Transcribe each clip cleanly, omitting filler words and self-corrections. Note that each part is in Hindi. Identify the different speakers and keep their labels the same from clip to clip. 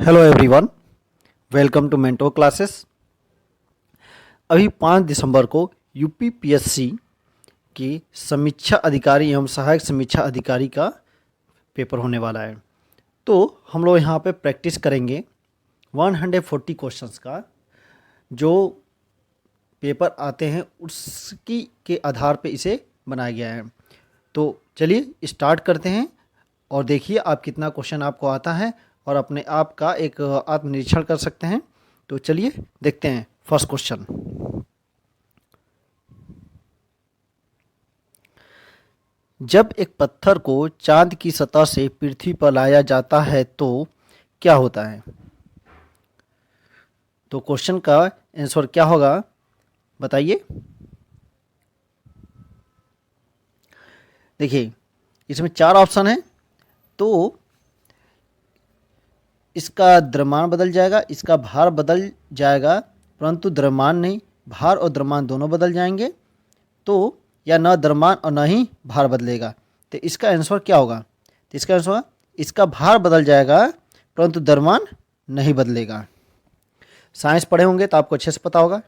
Speaker 1: Hello everyone, welcome to Mentor Classes. अभी 5 दिसंबर को यूपीपीएससी की समीक्षा अधिकारी एवं सहायक समीक्षा अधिकारी का पेपर होने वाला है। तो हम लोग यहाँ पे प्रैक्टिस करेंगे 140 क्वेश्चंस का। जो पेपर आते हैं उसकी के आधार पे इसे बनाया गया है। तो चलिए स्टार्ट करते हैं और देखिए आप कितना क्वेश्चन आपको आता है और अपने आप का एक आत्मनिरीक्षण कर सकते हैं। तो चलिए देखते हैं फर्स्ट क्वेश्चन। जब एक पत्थर को चांद की सतह से पृथ्वी पर लाया जाता है तो क्या होता है? तो क्वेश्चन का आंसर क्या होगा बताइए। देखिए इसमें 4 ऑप्शन है। तो इसका द्रव्यमान बदल जाएगा, इसका भार बदल जाएगा, परंतु द्रव्यमान नहीं, भार और द्रव्यमान दोनों बदल जाएंगे। तो या न द्रव्यमान और न ही भार बदलेगा। तो इसका आंसर क्या होगा? तो इसका आंसर होगा इसका भार बदल जाएगा परंतु द्रव्यमान नहीं बदलेगा। साइंस पढ़े होंगे तो आपको अच्छे से पता होगा।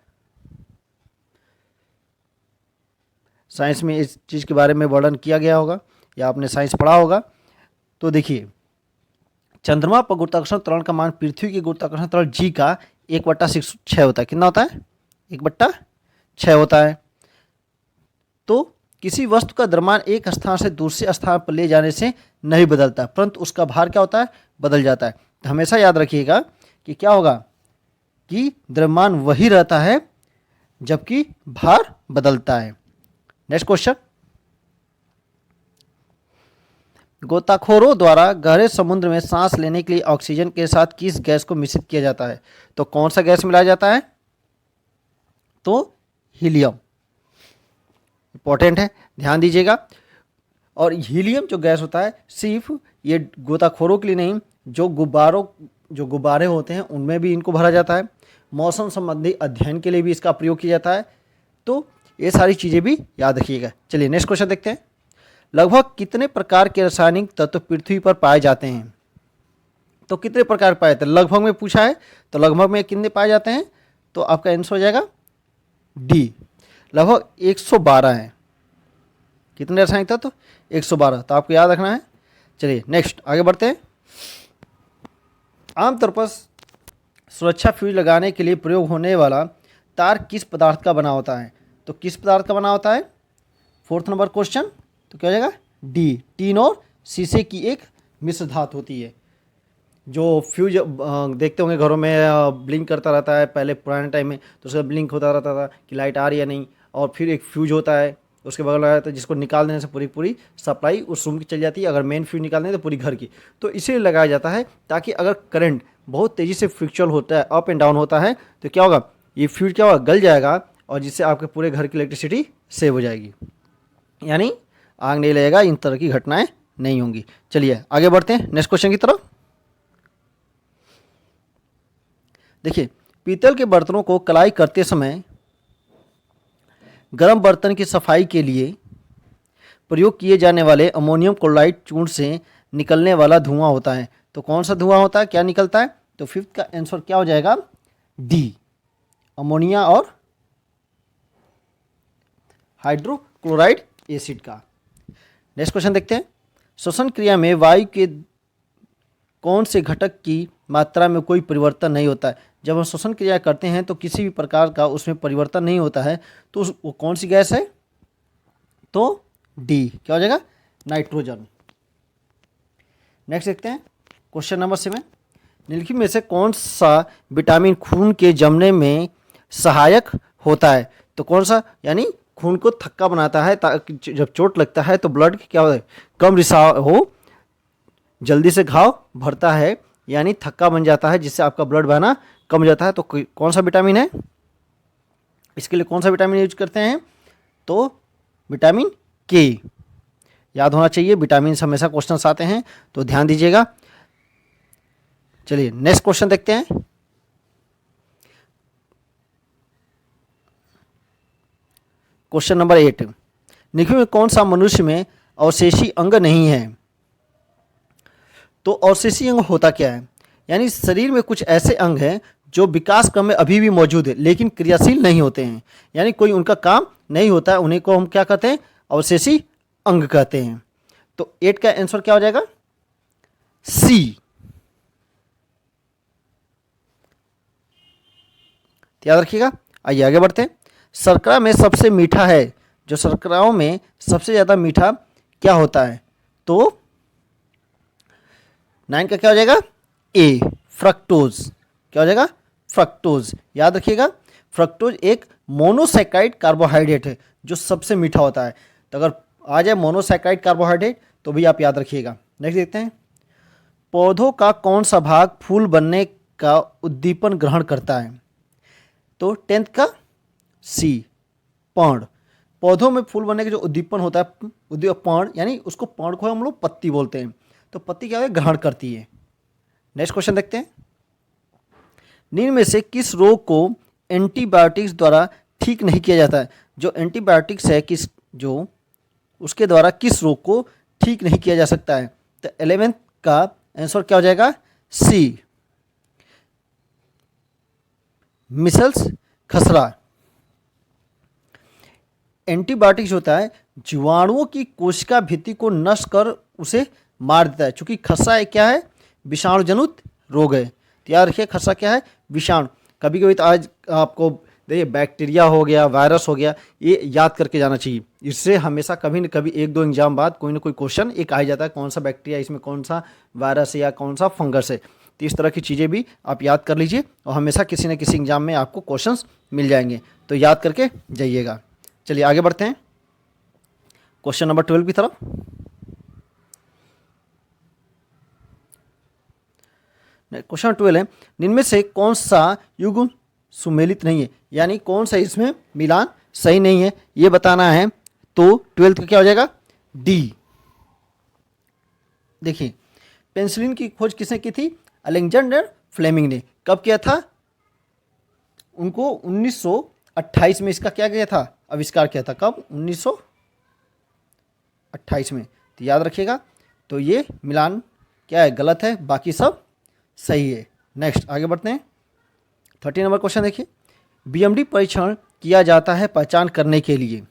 Speaker 1: साइंस में इस चीज़ के बारे में वर्णन किया गया होगा या आपने साइंस पढ़ा होगा। तो देखिए चंद्रमा पर गुरुत्वाकर्षण त्वरण का मान पृथ्वी के गुरुत्वाकर्षण त्वरण जी का 1/6 होता है। कितना होता है? 1/6 होता है। तो किसी वस्तु का द्रव्यमान एक स्थान से दूसरे स्थान पर ले जाने से नहीं बदलता, परंतु उसका भार क्या होता है? बदल जाता है। तो हमेशा याद रखिएगा कि क्या होगा कि द्रव्यमान वही रहता है जबकि भार बदलता है। Next question. गोताखोरों द्वारा गहरे समुद्र में सांस लेने के लिए ऑक्सीजन के साथ किस गैस को मिश्रित किया जाता है? तो कौन सा गैस मिलाया जाता है? तो हीलियम। इंपॉर्टेंट है, ध्यान दीजिएगा। और हीलियम जो गैस होता है सिर्फ ये गोताखोरों के लिए नहीं, जो गुब्बारे होते हैं उनमें भी इनको भरा जाता है। मौसम संबंधी अध्ययन के लिए भी इसका प्रयोग किया जाता है। तो ये सारी चीज़ें भी याद रखिएगा। चलिए नेक्स्ट क्वेश्चन देखते हैं। लगभग कितने प्रकार के रासायनिक तत्व पृथ्वी पर पाए जाते हैं? तो कितने प्रकार पाए जाते हैं? लगभग में पूछा है तो लगभग में कितने पाए जाते हैं? तो आपका आंसर हो जाएगा डी, लगभग 112 है। कितने रासायनिक तत्व? 112। तो आपको याद रखना है। चलिए नेक्स्ट आगे बढ़ते हैं। आमतौर पर सुरक्षा फ्यूज लगाने के लिए प्रयोग होने वाला तार किस पदार्थ का बना होता है? तो किस पदार्थ का बना होता है? 4th number question. तो क्या हो जाएगा? डी, टीन और शीशे की एक मिश्र धातु होती है। जो फ्यूज देखते होंगे घरों में ब्लिंक करता रहता है पहले पुराने टाइम में, तो उसका ब्लिंक होता रहता था कि लाइट आ रही है नहीं। और फिर एक फ्यूज होता है उसके बगल लगाया, तो जिसको निकाल देने से पूरी सप्लाई उस रूम की चल जाती है। अगर मेन फ्यूज निकाल दें तो पूरी घर की। तो इसीलिए लगाया जाता है ताकि अगर करंट बहुत तेज़ी से फ्लक्चुअल होता है, अप एंड डाउन होता है, तो क्या होगा, ये फ्यूज क्या होगा, गल जाएगा और जिससे आपके पूरे घर की इलेक्ट्रिसिटी सेव हो जाएगी, यानी आग नहीं लगेगा, इन तरह की घटनाएं नहीं होंगी। चलिए आगे बढ़ते हैं नेक्स्ट क्वेश्चन की तरफ। देखिए पीतल के बर्तनों को कलाई करते समय गर्म बर्तन की सफाई के लिए प्रयोग किए जाने वाले अमोनियम क्लोराइड चूर्ण से निकलने वाला धुआं होता है। तो कौन सा धुआं होता है, क्या निकलता है? तो 5th का आंसर क्या हो जाएगा? डी, अमोनिया और हाइड्रोक्लोराइड एसिड का। नेक्स्ट क्वेश्चन देखते हैं। श्वसन क्रिया में वायु के कौन से घटक की मात्रा में कोई परिवर्तन नहीं होता है? जब हम श्वसन क्रिया करते हैं तो किसी भी प्रकार का उसमें परिवर्तन नहीं होता है, तो वो कौन सी गैस है? तो डी, क्या हो जाएगा? नाइट्रोजन। नेक्स्ट देखते हैं क्वेश्चन नंबर 7। निम्नलिखित में से कौन सा विटामिन खून के जमने में सहायक होता है? तो कौन सा, यानी खून को थक्का बनाता है ताकि जब चोट लगता है तो ब्लड क्या होता है, कम रिसाव हो, जल्दी से घाव भरता है, यानी थक्का बन जाता है, जिससे आपका ब्लड बहना कम हो जाता है। तो कौन सा विटामिन है? इसके लिए कौन सा विटामिन यूज करते हैं? तो विटामिन के। याद होना चाहिए, विटामिन से हमेशा क्वेश्चन आते हैं, तो ध्यान दीजिएगा। चलिए नेक्स्ट क्वेश्चन देखते हैं। Question number 8। निम्नलिखित में कौन सा मनुष्य में अवशेषी अंग नहीं है? तो अवशेषी अंग होता क्या है? यानी शरीर में कुछ ऐसे अंग हैं जो विकास क्रम में अभी भी मौजूद है लेकिन क्रियाशील नहीं होते हैं, यानी कोई उनका काम नहीं होता है, उन्हीं को हम क्या कहते हैं, अवशेषी अंग कहते हैं। तो 8 का आंसर क्या हो जाएगा, सी। याद रखिएगा। आइए आगे बढ़ते हैं। शर्करा में सबसे मीठा है, जो शर्कराओं में सबसे ज़्यादा मीठा क्या होता है, तो 9 का क्या हो जाएगा, ए, फ्रक्टोज। क्या हो जाएगा, फ्रक्टोज। याद रखिएगा, फ्रक्टोज एक मोनोसैकेराइड कार्बोहाइड्रेट है जो सबसे मीठा होता है। तो अगर आ जाए मोनोसैकेराइड कार्बोहाइड्रेट तो भी आप याद रखिएगा। नेक्स्ट देखते हैं, पौधों का कौन सा भाग फूल बनने का उद्दीपन ग्रहण करता है, तो 10th का सी, पर्ण। पौधों में फूल बनने का जो उद्दीपन होता है, पर्ण, यानी उसको पर्ण को हम लोग पत्ती बोलते हैं। तो पत्ती क्या है, ग्रहण करती है। नेक्स्ट क्वेश्चन देखते हैं, निम्न में से किस रोग को एंटीबायोटिक्स द्वारा ठीक नहीं किया जाता है, जो एंटीबायोटिक्स है किस, जो उसके द्वारा किस रोग को ठीक नहीं किया जा सकता है। तो 11th का आंसर क्या हो जाएगा, सी, मिसल्स, खसरा। एंटीबायोटिक्स होता है जीवाणुओं की कोशिका भित्ति को नष्ट कर उसे मार देता है। चूंकि खसरा एक क्या है, विषाणु जनित रोग है। तो याद रखिए, खसरा क्या है, विषाणु। कभी कभी तो आज आपको देखिए बैक्टीरिया हो गया, वायरस हो गया, ये याद करके जाना चाहिए। इससे हमेशा कभी न कभी 1-2 एग्जाम बाद कोई ना कोई क्वेश्चन एक आ जाता है, कौन सा बैक्टीरिया, इसमें कौन सा वायरस है या कौन सा फंगस है। तो इस तरह की चीज़ें भी आप याद कर लीजिए और हमेशा किसी न किसी एग्जाम में आपको क्वेश्चंस मिल जाएंगे, तो याद करके जाइएगा। चलिए आगे बढ़ते हैं क्वेश्चन नंबर 12 की तरफ। क्वेश्चन 12 है, निम्न में से कौन सा युग्म सुमेलित नहीं है, यानी कौन सा इसमें मिलान सही नहीं है, ये बताना है। तो 12th का क्या हो जाएगा, डी। देखिए, पेनिसिलिन की खोज किसने की थी, अलेक्जेंडर फ्लेमिंग ने। कब किया था, उनको 1928 में इसका क्या किया था, आविष्कार किया था। कब, 1928 में। तो याद रखिएगा। तो ये मिलान क्या है, गलत है, बाकी सब सही है। नेक्स्ट आगे बढ़ते हैं, 13 नंबर क्वेश्चन देखिए, बीएमडी परीक्षण किया जाता है पहचान करने के लिए।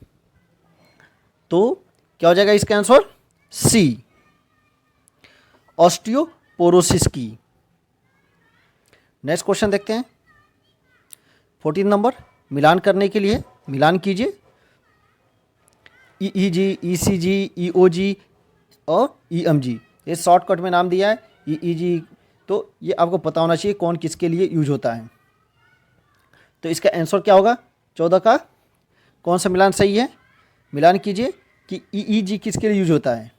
Speaker 1: तो क्या हो जाएगा इसका आंसर, सी, ऑस्टियोपोरोसिस की। नेक्स्ट क्वेश्चन देखते हैं, 14 नंबर, मिलान करने के लिए मिलान कीजिए ईईजी, ईसीजी, ईओजी और ईएमजी। ये शॉर्टकट में नाम दिया है ईईजी, तो ये आपको पता होना चाहिए कौन किसके लिए यूज होता है। तो इसका आंसर क्या होगा, 14 का कौन सा मिलान सही है, मिलान कीजिए कि ईईजी किसके लिए यूज होता है,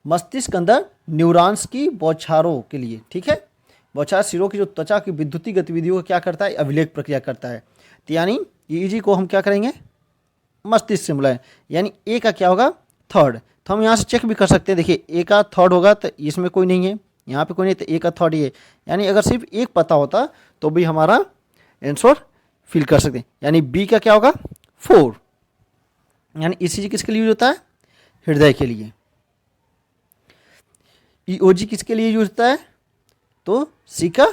Speaker 1: मस्तिष्क अंदर न्यूरॉन्स की बौछारों के लिए। ठीक है, बौछार सिरों की जो त्वचा की विद्युतीय गतिविधियों को क्या करता है, अभिलेख प्रक्रिया करता है। तो यानी ईईजी को हम क्या करेंगे, मस्तिष्क से मिलाएं, यानी ए का क्या होगा, थर्ड। तो हम यहाँ से चेक भी कर सकते हैं। देखिए, ए का थर्ड होगा तो इसमें कोई नहीं है, यहाँ पे कोई नहीं, तो ए का थर्ड ही है। यानी अगर सिर्फ एक पता होता तो भी हमारा आंसर फिल कर सकते हैं। यानी बी का क्या होगा, 4। यानी ईसीजी किसके लिए यूज होता है, हृदय के लिए। ईओजी किसके लिए यूज होता है, तो सी का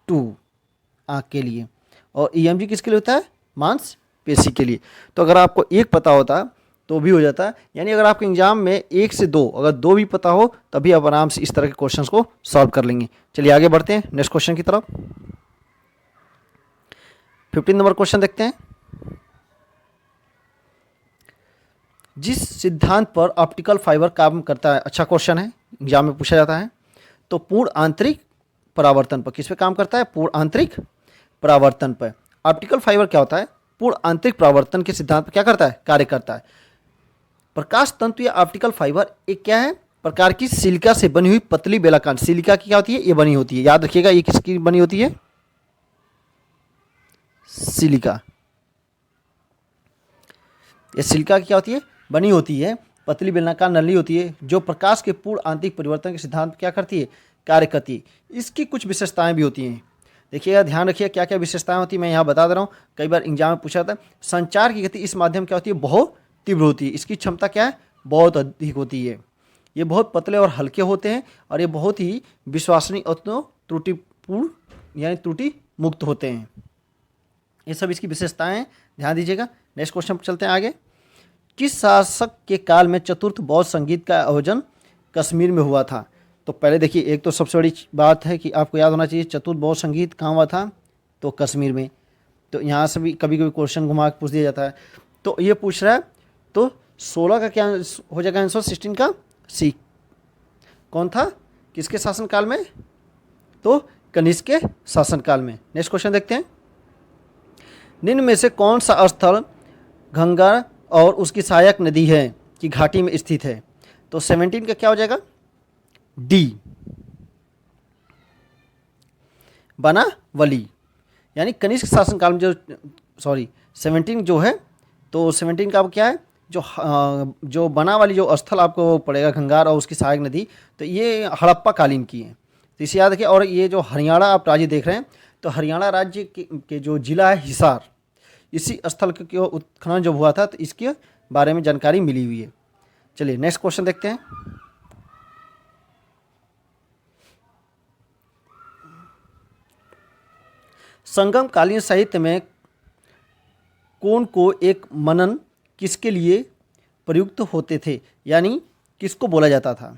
Speaker 1: 2, आँख के लिए। और ईएमजी किसके लिए होता है, मांसपेशी के लिए। तो अगर आपको एक पता होता तो भी हो जाता है। यानी अगर आपके एग्जाम में 1 से 2, अगर 2 भी पता हो तभी आप आराम से इस तरह के क्वेश्चंस को सॉल्व कर लेंगे। चलिए आगे बढ़ते हैं नेक्स्ट क्वेश्चन की तरफ। 15 नंबर क्वेश्चन देखते हैं, जिस सिद्धांत पर ऑप्टिकल फाइबर काम करता है, अच्छा क्वेश्चन है, एग्जाम में पूछा जाता है। तो पूर्ण आंतरिक परावर्तन पर किस पे काम करता है, पूर्ण आंतरिक परावर्तन पर। ऑप्टिकल फाइबर क्या होता है, पूर्ण आंतरिक परावर्तन के सिद्धांत पर क्या करता है, कार्य करता है। प्रकाश तंतु या ऑप्टिकल फाइबर एक क्या है, प्रकार की सिलिका से बनी हुई पतली बेलाकार, सिलिका की क्या होती है, ये बनी होती है। याद रखिएगा, ये किसकी बनी होती है, सिलिका। ये सिलिका की क्या होती है, बनी होती है, पतली बेलनाकार नली होती है, जो प्रकाश के पूर्ण आंतरिक परिवर्तन के सिद्धांत क्या करती है, कार्य करती है। इसकी कुछ विशेषताएं भी होती हैं। देखिएगा, ध्यान रखिए क्या क्या विशेषताएं होती है, मैं यहाँ बता दे रहा हूँ। कई बार एग्जाम में पूछा था, संचार की गति इस माध्यम क्या होती है, बहुत तीव्र होती है। इसकी क्षमता क्या है, बहुत अधिक होती है। ये बहुत पतले और हल्के होते हैं और ये बहुत ही विश्वसनीय और त्रुटिपूर्ण यानी त्रुटि मुक्त होते हैं। ये सब इसकी विशेषताएं हैं, ध्यान दीजिएगा। नेक्स्ट क्वेश्चन पर चलते हैं आगे। किस शासक के काल में चतुर्थ बौद्ध संगीत का आयोजन कश्मीर में हुआ था? तो पहले देखिए, एक तो सबसे बड़ी बात है कि आपको याद होना चाहिए चतुर्थ बौद्ध संगीत कहाँ हुआ था, तो कश्मीर में। तो यहाँ से भी कभी कभी क्वेश्चन घुमा के पूछ दिया जाता है। तो ये पूछ रहा है, तो 16 का क्या हो जाएगा आंसर? 16 का सी। कौन था, किसके शासनकाल में? तो कनिष्क के शासनकाल में। नेक्स्ट क्वेश्चन देखते हैं। निम्न में से कौन सा स्थल गंगा और उसकी सहायक नदी है की घाटी में स्थित है? तो 17 का क्या हो जाएगा? डी, बनावली। यानी कनिष्क शासनकाल में जो 17 जो है, तो 17 का अब क्या है, जो बनावली जो स्थल आपको पड़ेगा गंगार और उसकी सहायक नदी, तो ये हड़प्पा कालीन की है, तो इसे याद रखिए। और ये जो हरियाणा आप राज्य देख रहे हैं, तो हरियाणा राज्य के जो जिला है हिसार, इसी स्थल के उत्खनन जब हुआ था, तो इसके बारे में जानकारी मिली हुई है। चलिए नेक्स्ट क्वेश्चन देखते हैं। संगम कालीन साहित्य में कौन को एक मनन किसके लिए प्रयुक्त होते थे, यानी किसको बोला जाता था?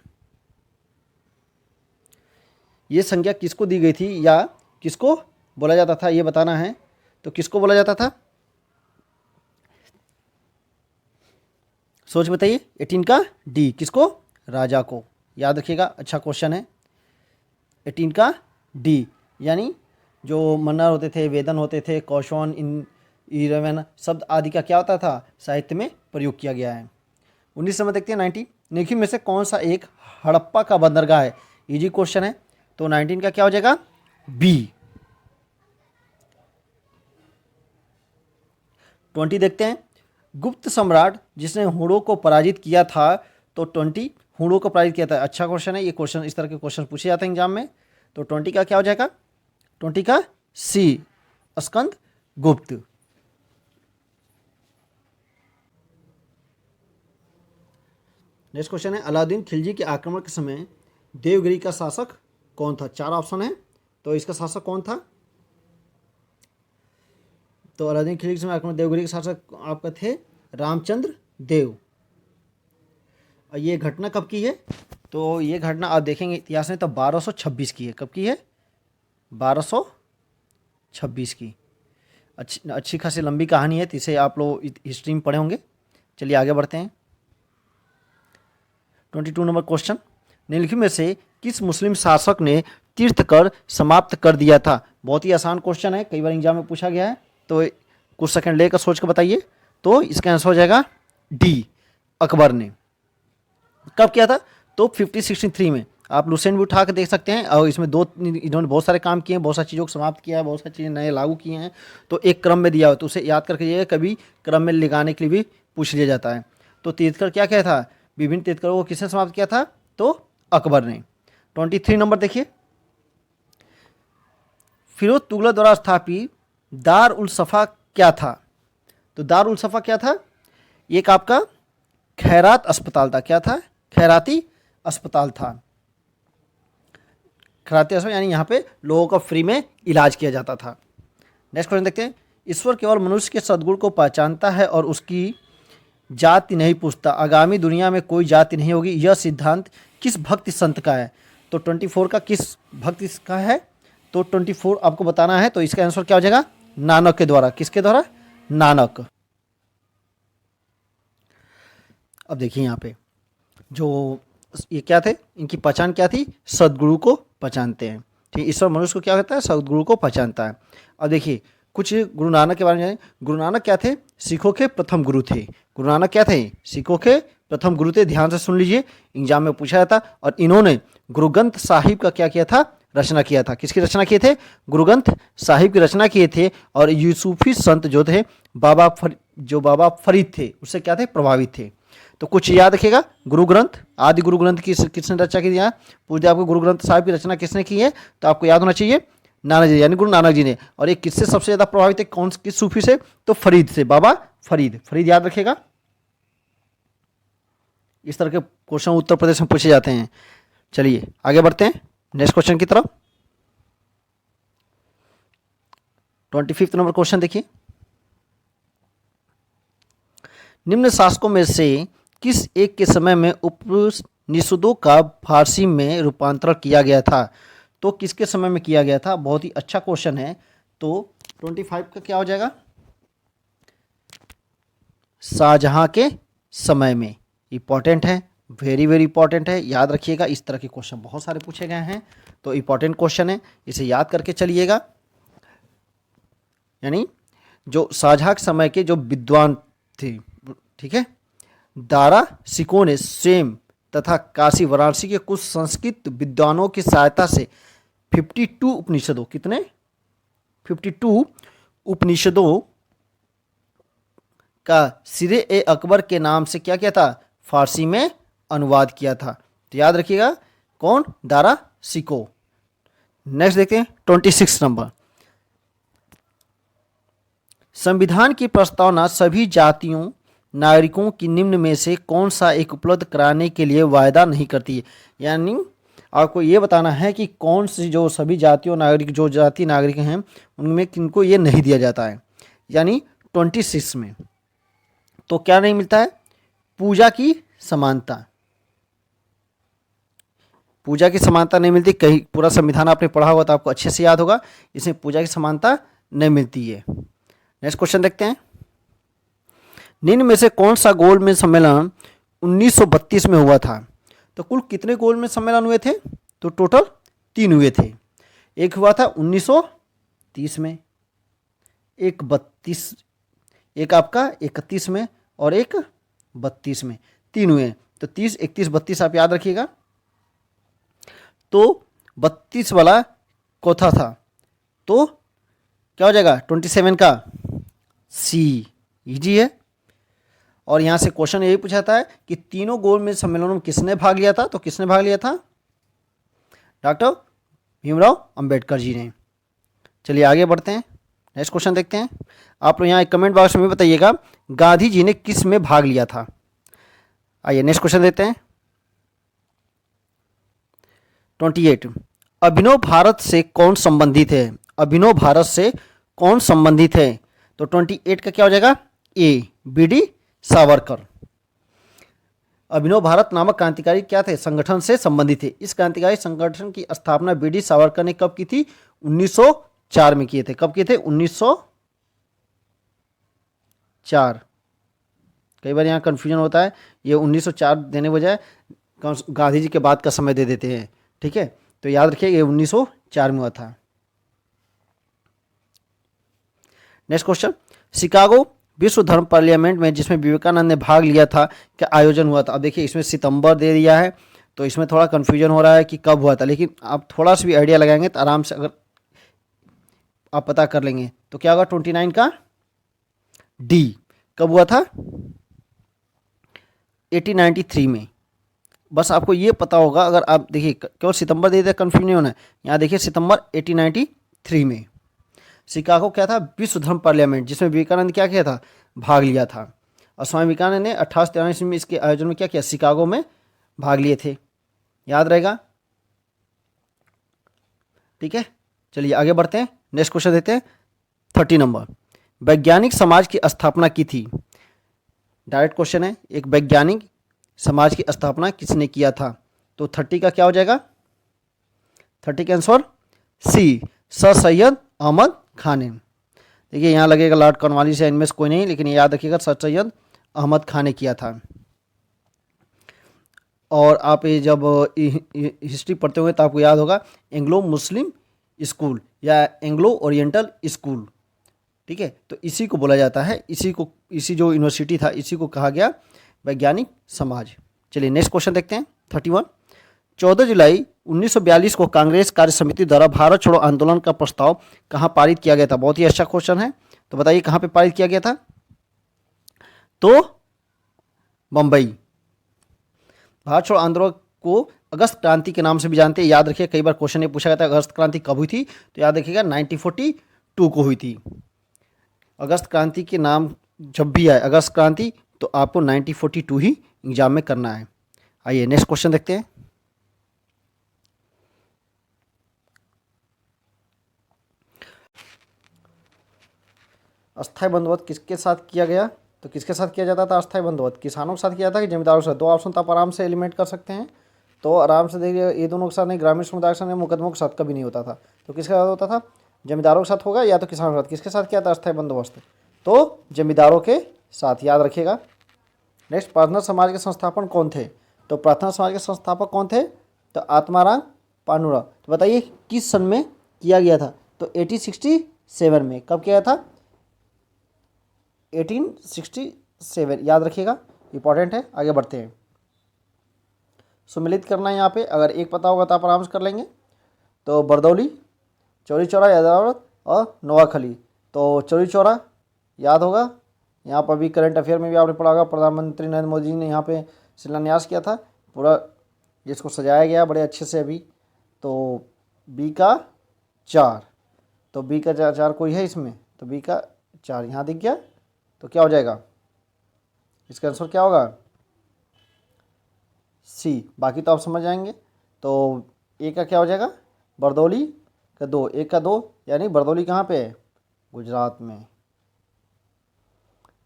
Speaker 1: ये संज्ञा किसको दी गई थी या किसको बोला जाता था, ये बताना है। तो किसको बोला जाता था, सोच बताइए। 18 का डी, किसको? राजा को। याद रखिएगा, अच्छा क्वेश्चन है। 18 का डी, यानी जो मन्नर होते थे, वेदन होते थे, कौशवन, ईरवन शब्द आदि का क्या होता था, साहित्य में प्रयोग किया गया है। 19 नंबर देखते हैं। 19 निम्न में से कौन सा एक हड़प्पा का बंदरगाह है? इजी क्वेश्चन है, तो 19 का क्या हो जाएगा? बी। 20 देखते हैं। गुप्त सम्राट जिसने हुणों को पराजित किया था, तो 20 हुणों को पराजित किया था। अच्छा क्वेश्चन है, ये क्वेश्चन इस तरह के क्वेश्चन पूछे जाते हैं एग्जाम में। तो 20 का क्या हो जाएगा? 20 का सी, स्कंद गुप्त। नेक्स्ट क्वेश्चन है, अलाउद्दीन खिलजी के आक्रमण के समय देवगिरी का शासक कौन था? 4 ऑप्शन है, तो इसका शासक कौन था? तो अलाउद्दीन खिलजी के समय आक्रमण देवगिरी के शासक आपका थे रामचंद्र देव। और ये घटना कब की है? तो ये घटना आप देखेंगे इतिहास में, तो 1226 की है। कब की है? 1226 की। अच्छी खासी लंबी कहानी है, तो इसे आप लोग हिस्ट्री में पढ़े होंगे। चलिए आगे बढ़ते हैं। 22 नंबर क्वेश्चन, निम्नलिखित में से किस मुस्लिम शासक ने तीर्थ कर समाप्त कर दिया था? बहुत ही आसान क्वेश्चन है, कई बार एग्जाम में पूछा गया है, तो कुछ सेकंड लेकर सोच कर बताइए। तो इसका आंसर हो जाएगा डी, अकबर ने। कब किया था? तो 1563 में। आप लुसेंट भी उठा कर देख सकते हैं, और इसमें इन्होंने बहुत सारे काम किए हैं, बहुत सारी चीज़ों को समाप्त किया है, बहुत सारी चीज़ें नए लागू किए हैं। तो एक क्रम में दिया हो, तो उसे याद करके ये कभी क्रम में लगाने के लिए भी पूछ लिया जाता है। तो तीर्थकर क्या क्या था, विभिन्न तीर्थकरों को किसने समाप्त किया था? तो अकबर ने। 23 नंबर देखिए। फिरोज तुगलक द्वारा स्थापित दार उल सफ़ा क्या था? तो दार उल सफ़ा क्या था? एक आपका खैरात अस्पताल था। क्या था? खैराती अस्पताल था। खैराती अस्पताल यानी यहाँ पे लोगों का फ्री में इलाज किया जाता था। नेक्स्ट क्वेश्चन देखते हैं। ईश्वर केवल मनुष्य के सद्गुण को पहचानता है और उसकी जाति नहीं पूछता, आगामी दुनिया में कोई जाति नहीं होगी, यह सिद्धांत किस भक्ति संत का है? तो 24 का किस भक्ति का है? तो 24 आपको बताना है, तो इसका आंसर क्या हो जाएगा? नानक के द्वारा। किसके द्वारा? नानक। अब देखिए यहाँ पे जो ये क्या थे, इनकी पहचान क्या थी? सद्गुरु को पहचानते हैं। ठीक, ईश्वर मनुष्य को क्या कहता है? सद्गुरु को पहचानता है। अब देखिए कुछ गुरु नानक के बारे में जानें। गुरु नानक क्या थे? सिखों के प्रथम गुरु थे। गुरु नानक क्या थे? सिखों के प्रथम गुरु थे। ध्यान से सुन लीजिए, एग्जाम में पूछा जाता। और इन्होंने गुरु ग्रंथ साहिब का क्या किया था? रचना किया था। किसकी रचना किए थे? गुरु ग्रंथ साहिब की रचना किए थे। और यूसुफी संत जो थे, बाबा फरीद थे, उससे क्या थे? प्रभावित थे। तो कुछ याद रखिएगा। गुरु ग्रंथ, आदि गुरु ग्रंथ की किसने रचना की? यहाँ पूछते आपको गुरु ग्रंथ साहिब की रचना किसने की है, तो आपको याद होना चाहिए नानक जी, यानी गुरु नानक जी ने। और ये किससे सबसे ज़्यादा प्रभावित है? कौन किस सूफी से? तो फरीद से, बाबा फरीद। फरीद याद रखिएगा। इस तरह के क्वेश्चन उत्तर प्रदेश में पूछे जाते हैं। चलिए आगे बढ़ते हैं नेक्स्ट क्वेश्चन की तरफ। 25 नंबर क्वेश्चन देखिए, निम्न शासकों में से किस एक के समय में उपनिषदों का फारसी में रूपांतरण किया गया था? तो किसके समय में किया गया था? बहुत ही अच्छा क्वेश्चन है। तो 25 का क्या हो जाएगा? शाहजहां के समय में। इंपॉर्टेंट है, वेरी वेरी इंपॉर्टेंट है, याद रखिएगा। इस तरह के क्वेश्चन बहुत सारे पूछे गए हैं, तो इंपॉर्टेंट क्वेश्चन है, इसे याद करके चलिएगा। यानी जो शाहजहां के समय के जो विद्वान थे, ठीक है, दारा सिकों ने स्वयं तथा काशी वाराणसी के कुछ संस्कृत विद्वानों की सहायता से 52 उपनिषदों, कितने? 52 उपनिषदों का सिरे ए अकबर के नाम से क्या किया था? फारसी में अनुवाद किया था। तो याद रखिएगा, कौन? दारा सिको। नेक्स्ट देखते हैं 26 नंबर, संविधान की प्रस्तावना सभी जातियों नागरिकों की निम्न में से कौन सा एक उपलब्ध कराने के लिए वायदा नहीं करती है? यानी आपको ये बताना है कि कौन सी जो सभी जातियों नागरिक, जो जाति नागरिक हैं, उनमें किनको ये नहीं दिया जाता है। यानी 26 में तो क्या नहीं मिलता है? पूजा की समानता। पूजा की समानता नहीं मिलती। कहीं पूरा संविधान आपने पढ़ा होगा तो आपको अच्छे से याद होगा, इसमें पूजा की समानता नहीं मिलती है। नेक्स्ट क्वेश्चन देखते हैं, निम्न में से कौन सा गोलमेज सम्मेलन 1932 में हुआ था? तो कुल कितने गोलमेज सम्मेलन हुए थे? तो टोटल 3 हुए थे। एक हुआ था 1930 में, एक 32, एक आपका 31 में, और एक 32 में। 3 हुए। तो 30, 31, 32 आप याद रखिएगा। तो 32 वाला चौथा था, तो क्या हो जाएगा? 27 का सी। इजी है। और यहाँ से क्वेश्चन यही पूछा था कि तीनों गोलमेज सम्मेलनों में किसने भाग लिया था? तो किसने भाग लिया था? डॉक्टर भीमराव अंबेडकर जी ने। चलिए आगे बढ़ते हैं, नेक्स्ट क्वेश्चन देखते हैं। आप लोग यहाँ एक कमेंट बॉक्स में बताइएगा गांधी जी ने किस में भाग लिया था। आइए नेक्स्ट क्वेश्चन देते हैं। 28, अभिनव भारत से कौन संबंधित है? अभिनव भारत से कौन संबंधित है? तो 28 का क्या हो जाएगा? ए, बी डी सावरकर। अभिनव भारत नामक क्रांतिकारी क्या थे? संगठन से संबंधित थे। इस क्रांतिकारी संगठन की स्थापना बी डी सावरकर ने कब की थी? 1904 में किए थे। कब किए थे? 1904। कई बार यहाँ कंफ्यूजन होता है, ये 1904 देने बजाय गांधी जी के बाद का समय दे देते हैं, ठीक है। तो याद रखिए ये 1904 में हुआ था। नेक्स्ट क्वेश्चन, शिकागो विश्व धर्म पार्लियामेंट में जिसमें विवेकानंद ने भाग लिया था, क्या आयोजन हुआ था? अब देखिए इसमें सितंबर दे दिया है, तो इसमें थोड़ा कन्फ्यूजन हो रहा है कि कब हुआ था, लेकिन आप थोड़ा सा भी आइडिया लगाएंगे तो आराम से अगर आप पता कर लेंगे तो क्या होगा? 29 का डी। कब हुआ था? 1893 में। बस आपको ये पता होगा, अगर आप देखिए केवल सितंबर दे दिया कन्फ्यूज नहीं होना है। यहाँ देखिए सितंबर 1893 में शिकागो क्या था? विश्व धर्म पार्लियामेंट, जिसमें विवेकानंद क्या किया था? भाग लिया था। और स्वामी विवेकानंद ने 1893 में इसके आयोजन में क्या किया? शिकागो में भाग लिए थे। याद रहेगा, ठीक है। चलिए आगे बढ़ते हैं, नेक्स्ट क्वेश्चन देते हैं। 30 नंबर, वैज्ञानिक समाज की स्थापना की थी। डायरेक्ट क्वेश्चन है, एक वैज्ञानिक समाज की स्थापना किसने किया था? तो 30 का क्या हो जाएगा? 30 का answer C, sir Syed Ahmad Khan ने। देखिए यहाँ लगेगा लॉर्ड कॉर्नवालिस या इनमें से कोई नहीं, लेकिन याद रखिएगा सर सैयद अहमद खान ने किया था। और आप ये जब हिस्ट्री पढ़ते हुए तो आपको याद होगा एंग्लो मुस्लिम स्कूल या एंग्लो ओरिएंटल स्कूल, ठीक है। तो इसी को बोला जाता है, इसी जो यूनिवर्सिटी था इसी को कहा गया वैज्ञानिक समाज। चलिए नेक्स्ट क्वेश्चन देखते हैं। 31, 14 जुलाई 1942 को कांग्रेस कार्य समिति द्वारा भारत छोड़ो आंदोलन का प्रस्ताव कहाँ पारित किया गया था? बहुत ही अच्छा क्वेश्चन है, तो बताइए कहाँ पे पारित किया गया था? तो बंबई। भारत छोड़ो आंदोलन को अगस्त क्रांति के नाम से भी जानते हैं। याद रखिए कई बार क्वेश्चन ये पूछा गया था अगस्त क्रांति कब हुई थी, तो याद रखिएगा 1942 को हुई थी। अगस्त क्रांति के नाम जब भी आए अगस्त क्रांति, तो आपको 1942 ही एग्जाम में करना है। आइए नेक्स्ट क्वेश्चन देखते हैं। अस्थायी बंदोबस्त किसके साथ किया गया? तो किसके साथ किया जाता था अस्थायी बंदोबस्त? किसानों के साथ किया था कि जमींदारों के साथ? दो ऑप्शन तो आप आराम से एलिमिनेट कर सकते हैं। तो आराम से देखिए, ये दोनों के साथ नहीं, ग्रामीण समुदाय के साथ नहीं, मुकदमों के साथ कभी नहीं होता था। तो किसके साथ होता था? जमींदारों के साथ होगा या तो किसानों के साथ। किसके साथ किया था अस्थायी बंदोबस्त? तो जमींदारों के साथ, याद रखिएगा। नेक्स्ट, प्रार्थना समाज के संस्थापक कौन थे? तो प्रार्थना समाज के संस्थापक कौन थे? तो आत्माराम पानुरा। तो बताइए किस सन में किया गया था? तो 1867 में। कब किया था? 1867, याद रखिएगा, इंपॉर्टेंट है। आगे बढ़ते हैं। सुमिलित करना है यहाँ पे, अगर एक पता होगा तो आप आराम से कर लेंगे। तो बरदौली, चौरी चौरा, यादावत और नोआखली। तो चौरी चौरा याद होगा, यहाँ पर भी करंट अफेयर में भी आपने पढ़ा होगा, प्रधानमंत्री नरेंद्र मोदी जी ने यहाँ पे शिलान्यास किया था पूरा, जिसको सजाया गया बड़े अच्छे से अभी। तो बी का 4, तो बी का 4 कोई है इसमें? तो बी का 4 यहाँ दिख गया। तो क्या हो जाएगा इसका आंसर? क्या होगा? सी। बाकी तो आप समझ जाएंगे। तो ए का क्या हो जाएगा? बरदौली का 2, एक का 2, यानी बरदौली कहाँ पे है? गुजरात में।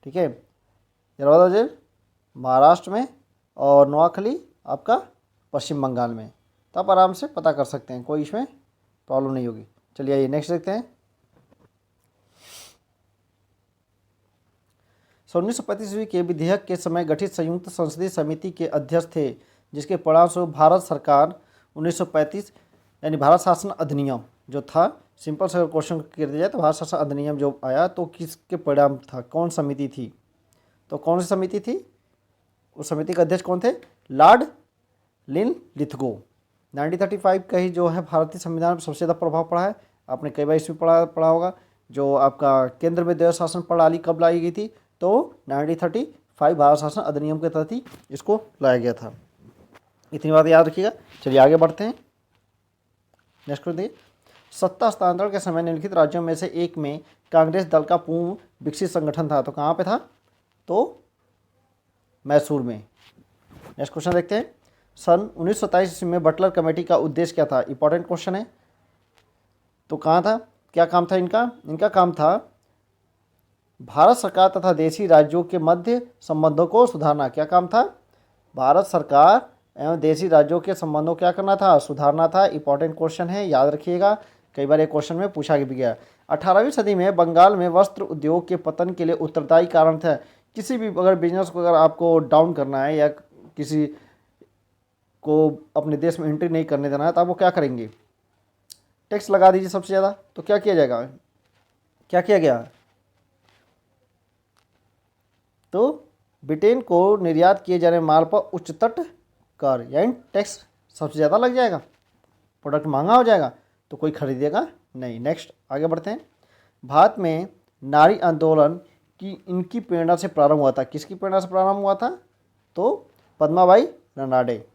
Speaker 1: ठीक है, यरवदा महाराष्ट्र में, और नोआखली आपका पश्चिम बंगाल में। तो आप आराम से पता कर सकते हैं, कोई इसमें प्रॉब्लम नहीं होगी। चलिए आइए नेक्स्ट देखते हैं। 1935 ईस्वी के विधेयक के समय गठित संयुक्त संसदीय समिति के अध्यक्ष थे, जिसके परिणामस्वरूप भारत सरकार 1935 यानी भारत शासन अधिनियम जो था, सिंपल सा क्वेश्चन कर दिया जाए तो भारत शासन अधिनियम जो आया तो किसके परिणाम था? कौन समिति थी? तो कौन सी समिति थी? उस समिति के अध्यक्ष कौन थे? लॉर्ड लिन लिथगो। 1935 का ही जो है भारतीय संविधान पर सबसे ज़्यादा प्रभाव पड़ा है। आपने कई बार इसमें पढ़ा होगा। जो आपका केंद्र में द्वैध शासन प्रणाली कब लाई गई थी? तो 1935 भारत शासन अधिनियम के तहत ही इसको लाया गया था। इतनी बात याद रखिएगा। चलिए आगे बढ़ते हैं। नेक्स्ट कर देखिए। सत्ता हस्तांतरण के समय निम्नलिखित राज्यों में से एक में कांग्रेस दल का पूर्ण विकसित संगठन था। तो कहाँ पे था? तो मैसूर में। नेक्स्ट क्वेश्चन देखते हैं। सन 1927 ईस्वी में बटलर कमेटी का उद्देश्य क्या था? इंपॉर्टेंट क्वेश्चन है। तो कहाँ था? क्या काम था इनका? इनका काम था भारत सरकार तथा देशी राज्यों के मध्य संबंधों को सुधारना। क्या काम था? भारत सरकार एवं देशी राज्यों के संबंधों क्या करना था? सुधारना था। इंपॉर्टेंट क्वेश्चन है, याद रखिएगा, कई बार एक क्वेश्चन में पूछा भी गया। 18वीं सदी में बंगाल में वस्त्र उद्योग के पतन के लिए उत्तरदायी कारण था। किसी भी अगर बिजनेस को अगर आपको डाउन करना है या किसी को अपने देश में एंट्री नहीं करने देना है तो आप वो क्या करेंगे? टैक्स लगा दीजिए सबसे ज़्यादा। तो क्या किया जाएगा? क्या किया गया? तो ब्रिटेन को निर्यात किए जाने माल पर उच्चतट कर यानी टैक्स सबसे ज़्यादा लग जाएगा, प्रोडक्ट महंगा हो जाएगा, तो कोई खरीदेगा नहीं। नेक्स्ट आगे बढ़ते हैं। भारत में नारी आंदोलन की इनकी प्रेरणा से प्रारंभ हुआ था। किसकी प्रेरणा से प्रारंभ हुआ था? तो पद्माबाई रनाडे।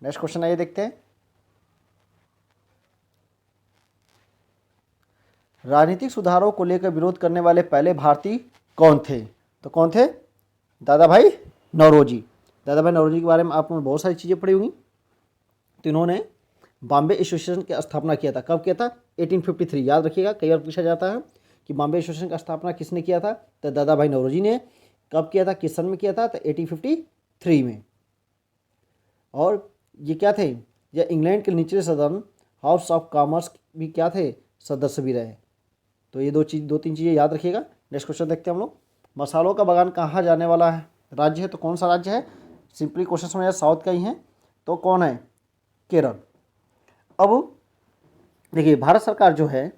Speaker 1: नेक्स्ट क्वेश्चन आइए देखते हैं। राजनीतिक सुधारों को लेकर विरोध करने वाले पहले भारतीय कौन थे? तो कौन थे? दादा भाई नौरोजी। दादा भाई नौरोजी के बारे में आपने बहुत सारी चीज़ें पढ़ी होंगी। तो इन्होंने बॉम्बे एसोसिएशन की स्थापना किया था। कब किया था? 1853। याद रखिएगा, कई बार पूछा जाता है कि बॉम्बे एसोसिएशन की स्थापना किसने किया था? तो दादा भाई नौरोजी ने। कब किया था? किस सन में किया था? तो 1853 में। और ये क्या थे? ये इंग्लैंड के निचले सदन हाउस ऑफ कॉमर्स भी क्या थे? सदस्य भी रहे। तो ये दो तीन चीज़ें याद रखिएगा। नेक्स्ट क्वेश्चन देखते हैं हम लोग। मसालों का बागान कहाँ जाने वाला है राज्य है? तो कौन सा राज्य है? सिंपली क्वेश्चन समझ साउथ का ही है। तो कौन है? केरल। अब देखिए, भारत सरकार जो है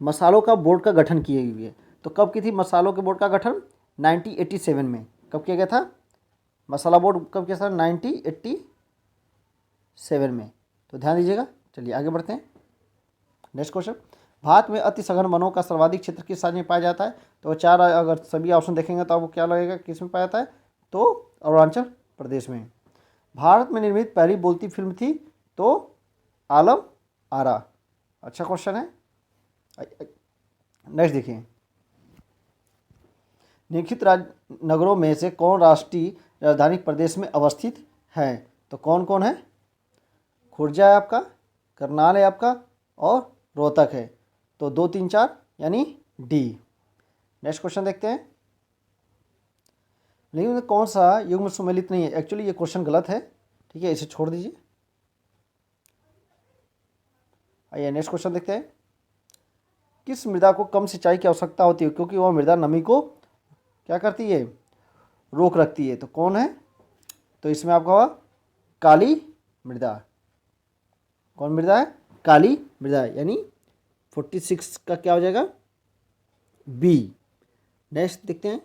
Speaker 1: मसालों का बोर्ड का गठन की हुई है। तो कब की थी मसालों के बोर्ड का गठन? 1987 में। कब किया गया था मसाला बोर्ड? कब किया था? 1987 में। तो ध्यान दीजिएगा। चलिए आगे बढ़ते हैं। Next question. भारत में अति सघन वनों का सर्वाधिक क्षेत्र किस राज्य में पाया जाता है? तो 4 अगर सभी ऑप्शन देखेंगे तो आपको क्या लगेगा किस में पाया जाता है? तो अरुणाचल प्रदेश में। भारत में निर्मित पहली बोलती फिल्म थी? तो आलम आरा। अच्छा क्वेश्चन है। नेक्स्ट देखिए। निम्नलिखित नगरों में से कौन राष्ट्रीय राजधानी प्रदेश में अवस्थित है? तो कौन कौन है? खुर्जा है आपका, करनाल है आपका, और रोहतक है। तो 2 3 4 यानी डी। नेक्स्ट क्वेश्चन देखते हैं। लेकिन ये कौन सा युग्म सुमेलित नहीं है, एक्चुअली ये क्वेश्चन गलत है, ठीक है, इसे छोड़ दीजिए। आइए नेक्स्ट क्वेश्चन देखते हैं। किस मृदा को कम सिंचाई की आवश्यकता होती है क्योंकि वह मृदा नमी को क्या करती है, रोक रखती है, तो कौन है, तो इसमें आपका होगा काली मृदा। कौन मृदा है, काली मृदा, यानी 46 का क्या हो जाएगा, बी। नेक्स्ट देखते हैं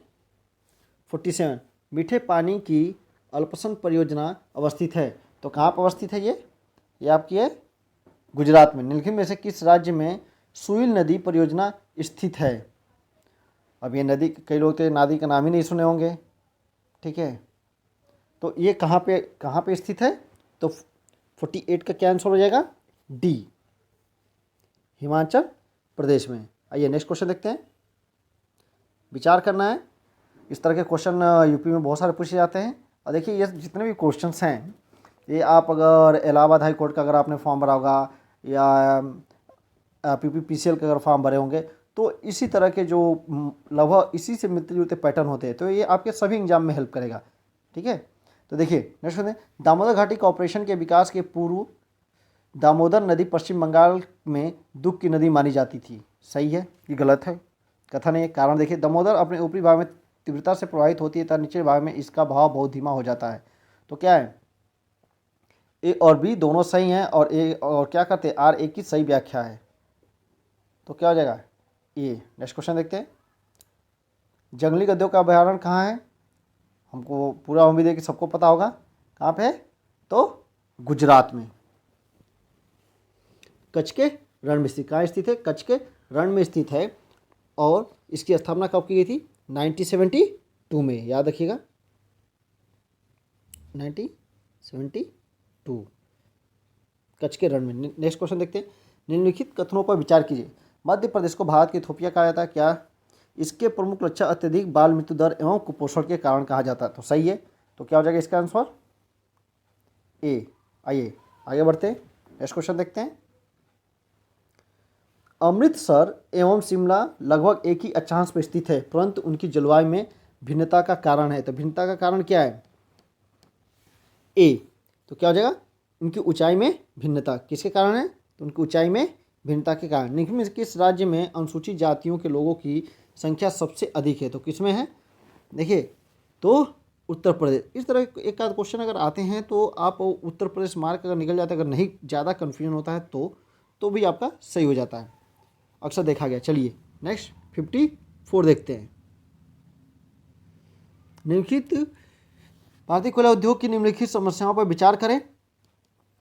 Speaker 1: 47, मीठे पानी की अल्पसन परियोजना अवस्थित है, तो कहाँ पर अवस्थित है ये आपकी है गुजरात में। निम्नलिखित में से किस राज्य में सुइल नदी परियोजना स्थित है। अब ये नदी, कई लोग तो नदी का नाम ही नहीं सुने होंगे, ठीक है, तो ये कहाँ पे स्थित है, तो 48 का क्या आंसर हो जाएगा, डी, हिमाचल प्रदेश में। आइए नेक्स्ट क्वेश्चन देखते हैं। विचार करना है, इस तरह के क्वेश्चन यूपी में बहुत सारे पूछे जाते हैं। और देखिए ये जितने भी क्वेश्चंस हैं, ये आप अगर इलाहाबाद हाई कोर्ट का अगर आपने फॉर्म भरा होगा या PPPCL का अगर फॉर्म भरे होंगे, तो इसी तरह के जो लगभग इसी से मिलते जुलते पैटर्न होते हैं, तो ये आपके सभी एग्जाम में हेल्प करेगा, ठीक है। तो देखिए नेक्स्ट क्वेश्चन, दामोदर घाटी कॉर्पोरेशन के विकास के पूर्व दामोदर नदी पश्चिम बंगाल में दुख की नदी मानी जाती थी, सही है कि गलत है, कथन है। कारण देखिए, दामोदर अपने ऊपरी भाग में तीव्रता से प्रवाहित होती है तथा निचले भाग में इसका भाव बहुत धीमा हो जाता है, तो क्या है, ए और बी दोनों सही हैं, और क्या करते हैं, आर ए की सही व्याख्या है, तो क्या हो जाएगा, ए। नेक्स्ट क्वेश्चन देखते हैं। जंगली गद्दों का अभयारण्य कहाँ है, हमको पूरा उम्मीद है कि सबको पता होगा, कहाँ पे है, तो गुजरात में, कच्छ के रण में स्थित। कहाँ स्थित है, कच्छ के रण में स्थित है, और इसकी स्थापना कब की गई थी, 1972 में, याद रखिएगा 1972, कच्छ के रण में। नेक्स्ट क्वेश्चन देखते हैं। निम्नलिखित कथनों पर विचार कीजिए। मध्य प्रदेश को भारत की इथोपिया कहा जाता है, क्या इसके प्रमुख लक्षण अत्यधिक बाल मृत्यु दर एवं कुपोषण के कारण कहा जाता है, तो सही है, तो क्या हो जाएगा इसका आंसर, ए। आइए आगे बढ़ते हैं, नेक्स्ट क्वेश्चन देखते हैं। अमृतसर एवं शिमला लगभग एक ही अक्षांश पर स्थित है, परंतु उनकी जलवायु में भिन्नता का कारण है, तो भिन्नता का कारण क्या है, ए। तो क्या हो जाएगा, उनकी ऊंचाई में भिन्नता किसके कारण है, तो उनकी ऊंचाई में भिन्नता के कारण। निम्न में किस राज्य में अनुसूचित जातियों के लोगों की संख्या सबसे अधिक है, तो किसमें है, देखिए तो उत्तर प्रदेश। इस तरह एक आध क्वेश्चन अगर आते हैं तो आप उत्तर प्रदेश मार्क अगर निकल जाता है, अगर नहीं ज़्यादा कन्फ्यूजन होता है तो भी आपका सही हो जाता है, अक्सर देखा गया। चलिए नेक्स्ट 54 देखते हैं। निम्नलिखित भारतीय कोयला उद्योग की निम्नलिखित समस्याओं पर विचार करें।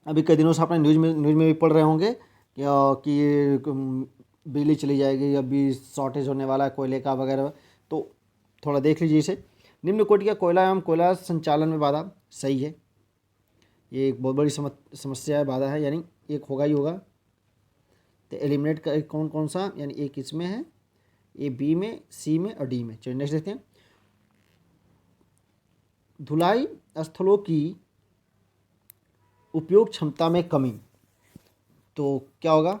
Speaker 1: अभी कई दिनों से आपने न्यूज़ में भी पढ़ रहे होंगे कि बिजली चली जाएगी, अभी शॉर्टेज होने वाला है कोयले का वगैरह, तो थोड़ा देख लीजिए इसे। निम्न कोटि का कोयला एवं कोयला संचालन में बाधा, सही है, ये एक बहुत बड़ी समस्या है, बाधा है, यानी एक होगा ही होगा। तो एलिमिनेट का कौन कौन सा, यानी एक इसमें है, ए बी में, सी में और डी में। चलिए नेक्स्ट देखते हैं। धुलाई स्थलों की उपयोग क्षमता में कमी, तो क्या होगा,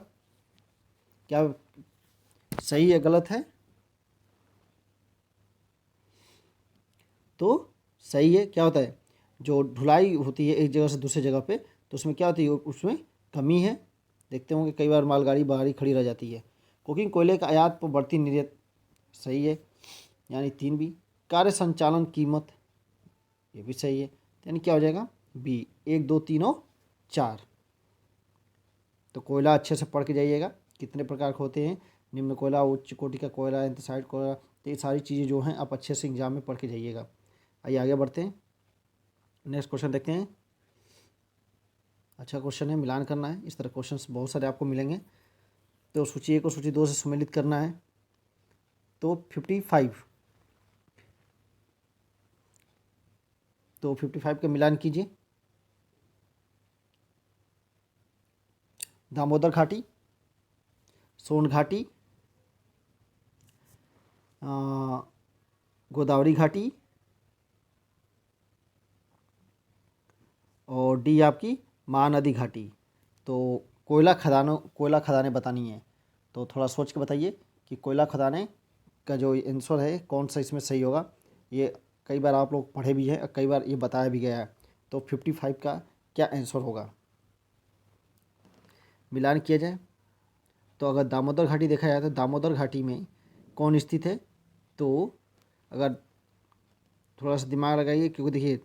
Speaker 1: क्या सही है गलत है, तो सही है। क्या होता है, जो ढुलाई होती है एक जगह से दूसरी जगह पे, तो उसमें क्या होती है, उसमें कमी है। देखते होंगे कई बार मालगाड़ी बाहरी खड़ी रह जाती है। कुकिंग कोयले का आयात पर बढ़ती निर्यात, सही है, यानी 3 बी। कार्य संचालन कीमत, ये भी सही है, यानी क्या हो जाएगा, बी। 1 2 3 और 4। तो कोयला अच्छे से पढ़ के जाइएगा, कितने प्रकार के होते हैं, निम्न कोयला, उच्च कोटि का कोयला, एंथ्रासाइट कोयला, तो ये सारी चीज़ें जो हैं आप अच्छे से एग्जाम में पढ़ के जाइएगा। आइए आगे बढ़ते हैं, नेक्स्ट क्वेश्चन देखते हैं। अच्छा क्वेश्चन है, मिलान करना है, इस तरह क्वेश्चंस बहुत सारे आपको मिलेंगे। तो सूची 1 और सूची 2 से सम्मिलित करना है। तो 55, तो 55 का मिलान कीजिए। दामोदर घाटी, सोन घाटी, गोदावरी घाटी, और डी आपकी महानदी घाटी। तो कोयला खदानें बतानी है, तो थोड़ा सोच के बताइए कि कोयला खदानें का जो आंसर है कौन सा इसमें सही होगा, ये कई बार आप लोग पढ़े भी हैं और कई बार ये बताया भी गया है। तो 55 का क्या आंसर होगा, मिलान किया जाए। तो अगर दामोदर घाटी देखा जाए तो दामोदर घाटी में कौन स्थित है, तो अगर थोड़ा सा दिमाग लगाइए, क्योंकि देखिए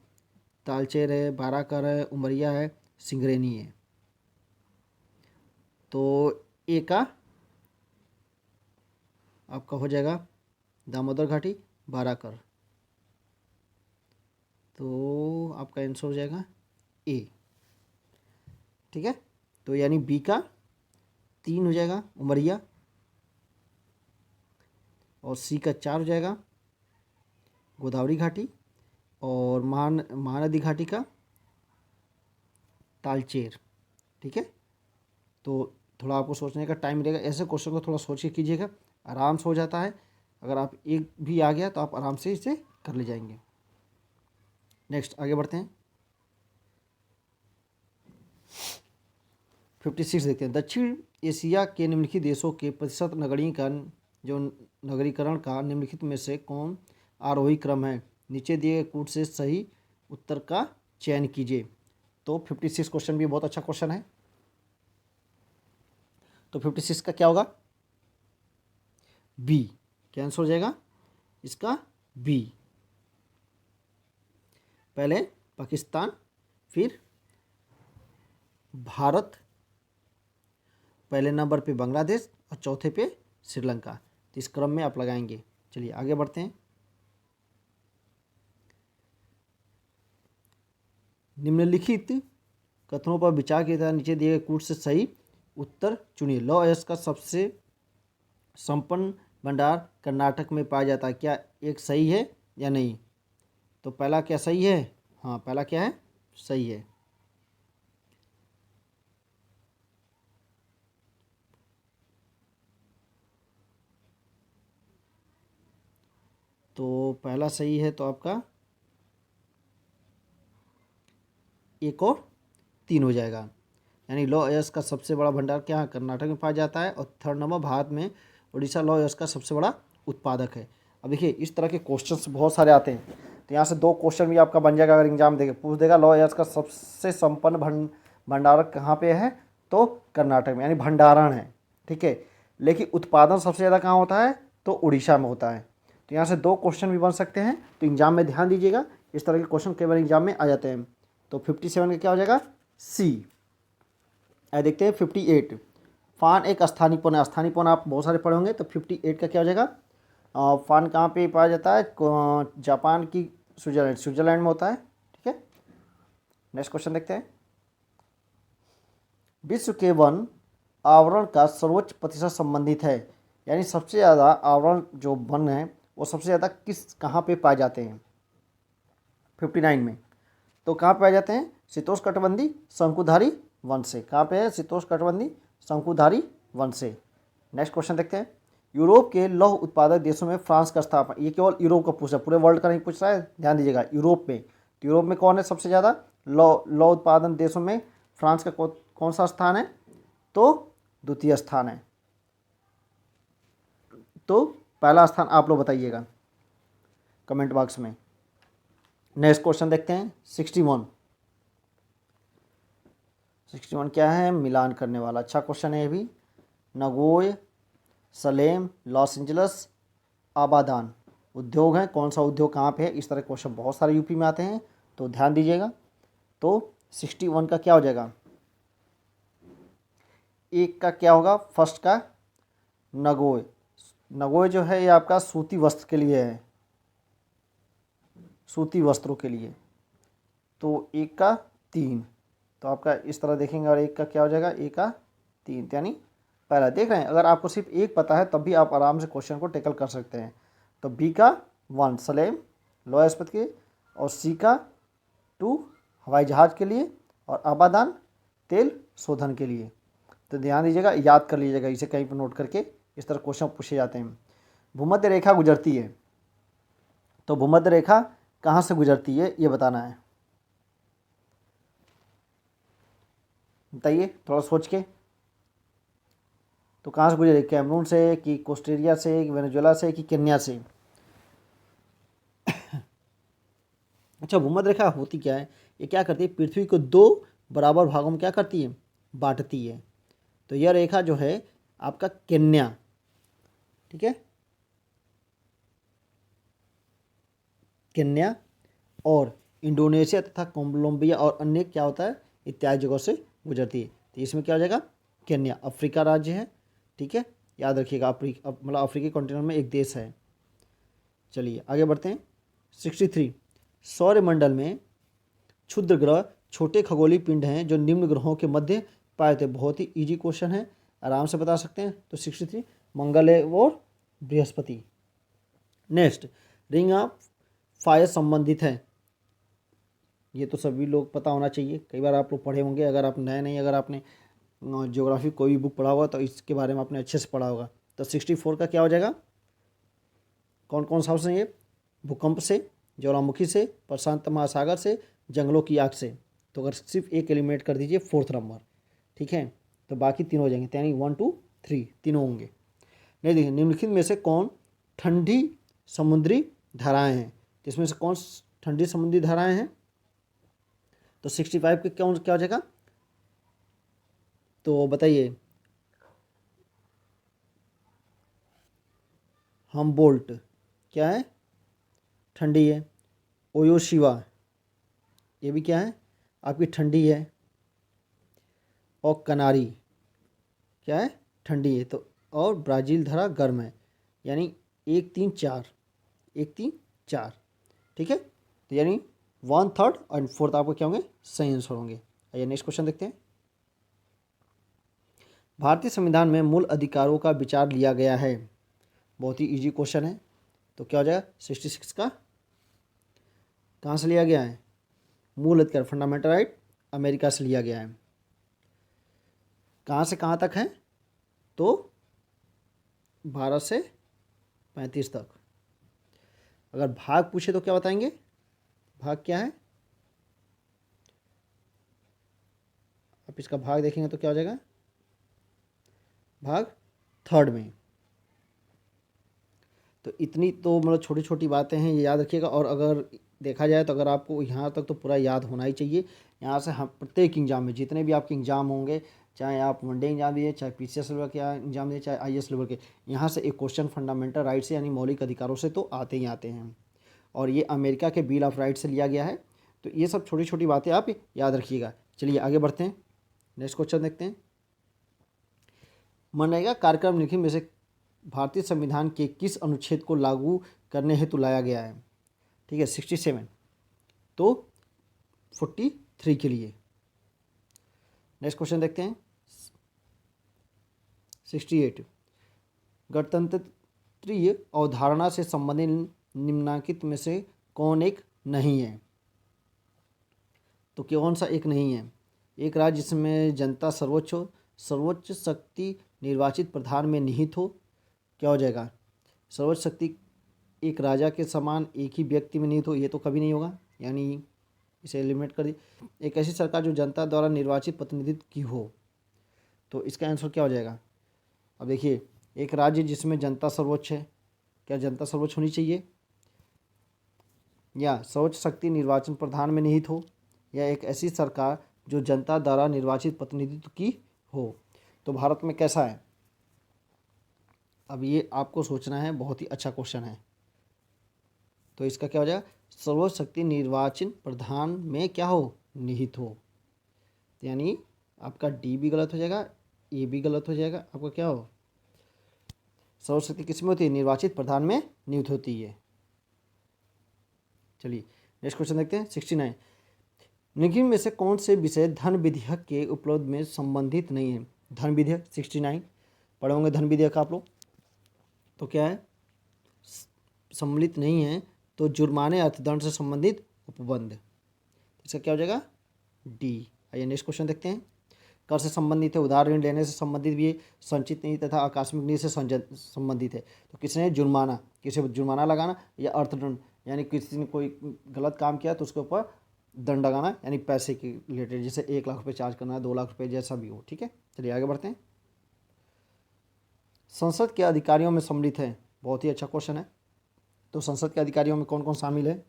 Speaker 1: तालचेर है, बाराकर है, उमरिया है, सिंगरेनी है। तो ए का आपका हो जाएगा दामोदर घाटी, बाराकर। तो आपका आंसर हो जाएगा ए। ठीक है, तो यानी बी का 3 हो जाएगा उमरिया, और सी का 4 हो जाएगा गोदावरी घाटी, और महानदी घाटी का तालचेर। ठीक है, तो थोड़ा आपको सोचने का टाइम मिलेगा, ऐसे क्वेश्चन को थोड़ा सोच के कीजिएगा, आराम से हो जाता है। अगर आप एक भी आ गया तो आप आराम से इसे कर ले जाएंगे। नेक्स्ट आगे बढ़ते हैं। 56 देखते हैं। दक्षिण एशिया के निम्नलिखित देशों के प्रतिशत नगरीकरण का निम्नलिखित में से कौन आरोही क्रम है, नीचे दिए गए कूट से सही उत्तर का चयन कीजिए। तो 56 क्वेश्चन भी बहुत अच्छा क्वेश्चन है। तो 56 का क्या होगा, बी। क्या आंसर हो जाएगा इसका, बी। पहले पाकिस्तान, फिर भारत, पहले नंबर पे बांग्लादेश और चौथे पे श्रीलंका। तो इस क्रम में आप लगाएंगे। चलिए आगे बढ़ते हैं। निम्नलिखित कथनों पर विचार किया था, नीचे दिए गए कूट से सही उत्तर चुनिए। लौह अयस्क का सबसे संपन्न भंडार कर्नाटक में पाया जाता है, क्या एक सही है या नहीं। तो पहला क्या सही है, हाँ पहला क्या है, सही है। तो पहला सही है, तो आपका 1 और 3 हो जाएगा। यानी लौह अयस्क का सबसे बड़ा भंडार क्या कर्नाटक में पाया जाता है, और 3rd नंबर भारत में उड़ीसा लौह अयस्क का सबसे बड़ा उत्पादक है। अब देखिए इस तरह के क्वेश्चंस बहुत सारे आते हैं, तो यहाँ से 2 क्वेश्चन भी आपका बन जाएगा। अगर एग्जाम देगा पूछ देगा लौह अयस्क का सबसे संपन्न भंडारक कहाँ पे है, तो कर्नाटक में, यानी भंडारण है। ठीक है, लेकिन उत्पादन सबसे ज़्यादा कहाँ होता है, तो उड़ीसा में होता है। तो यहाँ से 2 क्वेश्चन भी बन सकते हैं, तो एग्जाम में ध्यान दीजिएगा, इस तरह के क्वेश्चन कई बार एग्जाम में आ जाते हैं। तो 57 का क्या हो जाएगा, सी। देखते हैं 58। फान एक स्थानीय पौन है, स्थानीय पौन आप बहुत सारे पढ़े होंगे। तो 58 का क्या हो जाएगा, फान कहाँ पे पाया जाता है, जापान की स्विट्जरलैंड में होता है। ठीक है, नेक्स्ट क्वेश्चन देखते हैं। विश्व के वन आवरण का सर्वोच्च प्रतिशत संबंधित है, यानी सबसे ज़्यादा आवरण जो वन है वो सबसे ज़्यादा कहाँ पे पाए जाते हैं 59 में। तो कहाँ पाए जाते हैं, शीतोष्णकटिबंधीय शंकुधारी वन से। कहाँ पे है, शीतोष्णकटिबंधीय शंकुधारी वन से। नेक्स्ट क्वेश्चन देखते हैं। यूरोप के लौह उत्पादक देशों में फ्रांस का स्थान, ये केवल यूरोप का पूछा, पूरे वर्ल्ड का नहीं पूछ रहा है, ध्यान दीजिएगा। यूरोप में, तो यूरोप में कौन है सबसे ज़्यादा लौह उत्पादन देशों में, फ्रांस का कौन सा स्थान है, तो द्वितीय स्थान है। तो पहला स्थान आप लोग बताइएगा कमेंट बॉक्स में। नेक्स्ट क्वेश्चन देखते हैं 61। 61 क्या है, मिलान करने वाला। अच्छा क्वेश्चन है ये भी। नगोय, सलेम, लॉस एंजल्स, आबादान उद्योग हैं, कौन सा उद्योग कहाँ पे है, इस तरह क्वेश्चन बहुत सारे यूपी में आते हैं, तो ध्यान दीजिएगा। तो 61 का क्या हो जाएगा, एक का क्या होगा, फर्स्ट का नगोय। नगोय जो है ये आपका सूती वस्त्र के लिए है, सूती वस्त्रों के लिए। तो एक का 3, तो आपका इस तरह देखेंगे, और एक का क्या हो जाएगा, एक का 3, यानी पहला। देख रहे हैं, अगर आपको सिर्फ एक पता है तब भी आप आराम से क्वेश्चन को टेकल कर सकते हैं। तो बी का 1 सलेम लौह इस्पात के, और सी का 2 हवाई जहाज़ के लिए, और आबादान तेल शोधन के लिए। तो ध्यान दीजिएगा, याद कर लीजिएगा इसे कहीं पर नोट करके, इस तरह क्वेश्चन पूछे जाते हैं। भूमध्य रेखा गुजरती है, तो भूमध्य रेखा कहाँ से गुजरती है ये बताना है, बताइए थोड़ा सोच के। तो कहाँ से गुजरी, कैमरून से कि कोस्टेरिया से कि वेनेजुएला से कि केन्या से। अच्छा, भूमध्य रेखा होती क्या है, ये क्या करती है, पृथ्वी को दो बराबर भागों में क्या करती है, बांटती है। तो यह रेखा जो है आपका केन्या, ठीक है, केन्या और इंडोनेशिया तथा कोलंबिया और अन्य क्या होता है इत्यादि जगहों से गुजरती है। तो इसमें क्या हो जाएगा, केन्या अफ्रीका राज्य है, ठीक है, याद रखिएगा, अफ्रीका मतलब अफ्रीकी कॉन्टिनेंट में एक देश है। चलिए आगे बढ़ते हैं। 63, सौरमंडल में क्षुद्र ग्रह छोटे खगोलीय पिंड हैं जो निम्न ग्रहों के मध्य पाए थे। बहुत ही इजी क्वेश्चन है, आराम से बता सकते हैं। तो 63 मंगल है और Brihaspati. Next, ring of fire संबंधित है, ये तो सभी लोग पता होना चाहिए, कई बार आप लोग पढ़े होंगे, अगर आप नए नहीं, अगर आपने ज्योग्राफी कोई भी बुक पढ़ा होगा तो इसके बारे में आपने अच्छे से पढ़ा होगा। तो 64 का क्या हो जाएगा, कौन कौन सा ऑप्शन है, भूकंप से, ज्वालामुखी से, प्रशांत महासागर से, जंगलों की आग से। तो अगर सिर्फ एक एलिमिनेट कर दीजिए, फोर्थ नंबर, ठीक है, तो बाकी तीन हो जाएंगे, यानी 1 2 3 तीनों होंगे। नहीं, देखिए निम्नलिखित में से कौन ठंडी समुद्री धाराएं हैं, जिसमें से कौन ठंडी समुद्री धाराएं हैं। तो 65 के क्या हो जाएगा, तो बताइए, हमबोल्ट क्या है, ठंडी है। ओयोशिवा ये भी क्या है, आपकी ठंडी है। और कनारी क्या है, ठंडी है। तो और ब्राज़ील धरा गर्म है, यानी 1 3 4, 1 3 4, ठीक है। तो यानी 1/3 और 4 आपको क्या होंगे, सही आंसर होंगे। आइए नेक्स्ट क्वेश्चन देखते हैं। भारतीय संविधान में मूल अधिकारों का विचार लिया गया है, बहुत ही इजी क्वेश्चन है। तो क्या हो जाएगा, 66 का कहाँ से लिया गया है, मूल अधिकार फंडामेंटल राइट अमेरिका से लिया गया है। कहाँ से कहाँ तक है, तो 12 से 35 तक। अगर भाग पूछे तो क्या बताएंगे, भाग क्या है, आप इसका भाग देखेंगे तो क्या हो जाएगा, भाग 3 में। तो इतनी तो मतलब छोटी छोटी बातें हैं, ये याद रखिएगा। और अगर देखा जाए तो अगर आपको यहाँ तक तो पूरा याद होना ही चाहिए। यहाँ से हम प्रत्येक एग्जाम में जितने भी आपके एग्जाम होंगे, चाहे आप वनडे एग्जाम दिए, चाहे पीसीएस लेवल के एग्जाम दिए, चाहे आईएएस लेवल के, यहाँ से एक क्वेश्चन फंडामेंटल राइट से यानी मौलिक अधिकारों से तो आते ही आते हैं। और ये अमेरिका के बिल ऑफ राइट से लिया गया है। तो ये सब छोटी छोटी बातें आप याद रखिएगा। चलिए आगे बढ़ते हैं, नेक्स्ट क्वेश्चन देखते हैं। मनरेगा कार्यक्रम निम्नलिखित में से भारतीय संविधान के किस अनुच्छेद को लागू करने हेतु लाया गया है, ठीक है, 67 तो 43 के लिए। नेक्स्ट क्वेश्चन देखते हैं। 68 गणतंत्रीय अवधारणा से संबंधित निम्नलिखित में से कौन एक नहीं है। तो कौन सा एक नहीं है, एक राज्य जिसमें जनता सर्वोच्च हो, सर्वोच्च शक्ति निर्वाचित प्रधान में निहित हो, क्या हो जाएगा, सर्वोच्च शक्ति एक राजा के समान एक ही व्यक्ति में निहित हो, ये तो कभी नहीं होगा, यानी इसे एलिमिनेट कर दी। एक ऐसी सरकार जो जनता द्वारा निर्वाचित प्रतिनिधित्व की हो, तो इसका आंसर क्या हो जाएगा। अब देखिए, एक राज्य जिसमें जनता सर्वोच्च है, क्या जनता सर्वोच्च होनी चाहिए, या सर्वोच्च शक्ति निर्वाचन प्रधान में निहित हो, या एक ऐसी सरकार जो जनता द्वारा निर्वाचित प्रतिनिधित्व की हो। तो भारत में कैसा है, अब ये आपको सोचना है, बहुत ही अच्छा क्वेश्चन है। तो इसका क्या हो जाएगा, सर्वोच्च शक्ति निर्वाचन प्रधान में क्या हो, निहित हो। यानी आपका डी भी गलत हो जाएगा, ए भी गलत हो जाएगा, आपका क्या हो, सर्वोच्च शक्ति किस में होती है, निर्वाचित प्रधान में नियुक्त होती है। चलिए नेक्स्ट क्वेश्चन देखते हैं। 69 निम्न में से कौन से विषय धन विधेयक के उपलब्ध में संबंधित नहीं है। धन विधेयक 69 पढ़े होंगे, धन विधेयक आप लोग, तो क्या है, सम्मिलित नहीं है। तो जुर्माने अर्थदंड से संबंधित उपबंध, इसका क्या हो जाएगा, डी। आइए नेक्स्ट क्वेश्चन देखते हैं। कर से संबंधित है, उधार ऋण लेने से संबंधित भी है, संचित निधि तथा आकस्मिक निधि से संबंधित है। तो किसने जुर्माना, किसी पर जुर्माना लगाना, या अर्थदंड यानी किसी ने कोई गलत काम किया तो उसके ऊपर दंड लगाना, यानी पैसे के रिलेटेड, जैसे 1 लाख रुपये चार्ज करना है, 2 लाख रुपये, जैसा भी हो, ठीक है। चलिए आगे बढ़ते हैं। संसद के अधिकारियों में सम्मिलित है? बहुत ही अच्छा क्वेश्चन है। तो संसद के अधिकारियों में कौन कौन शामिल है?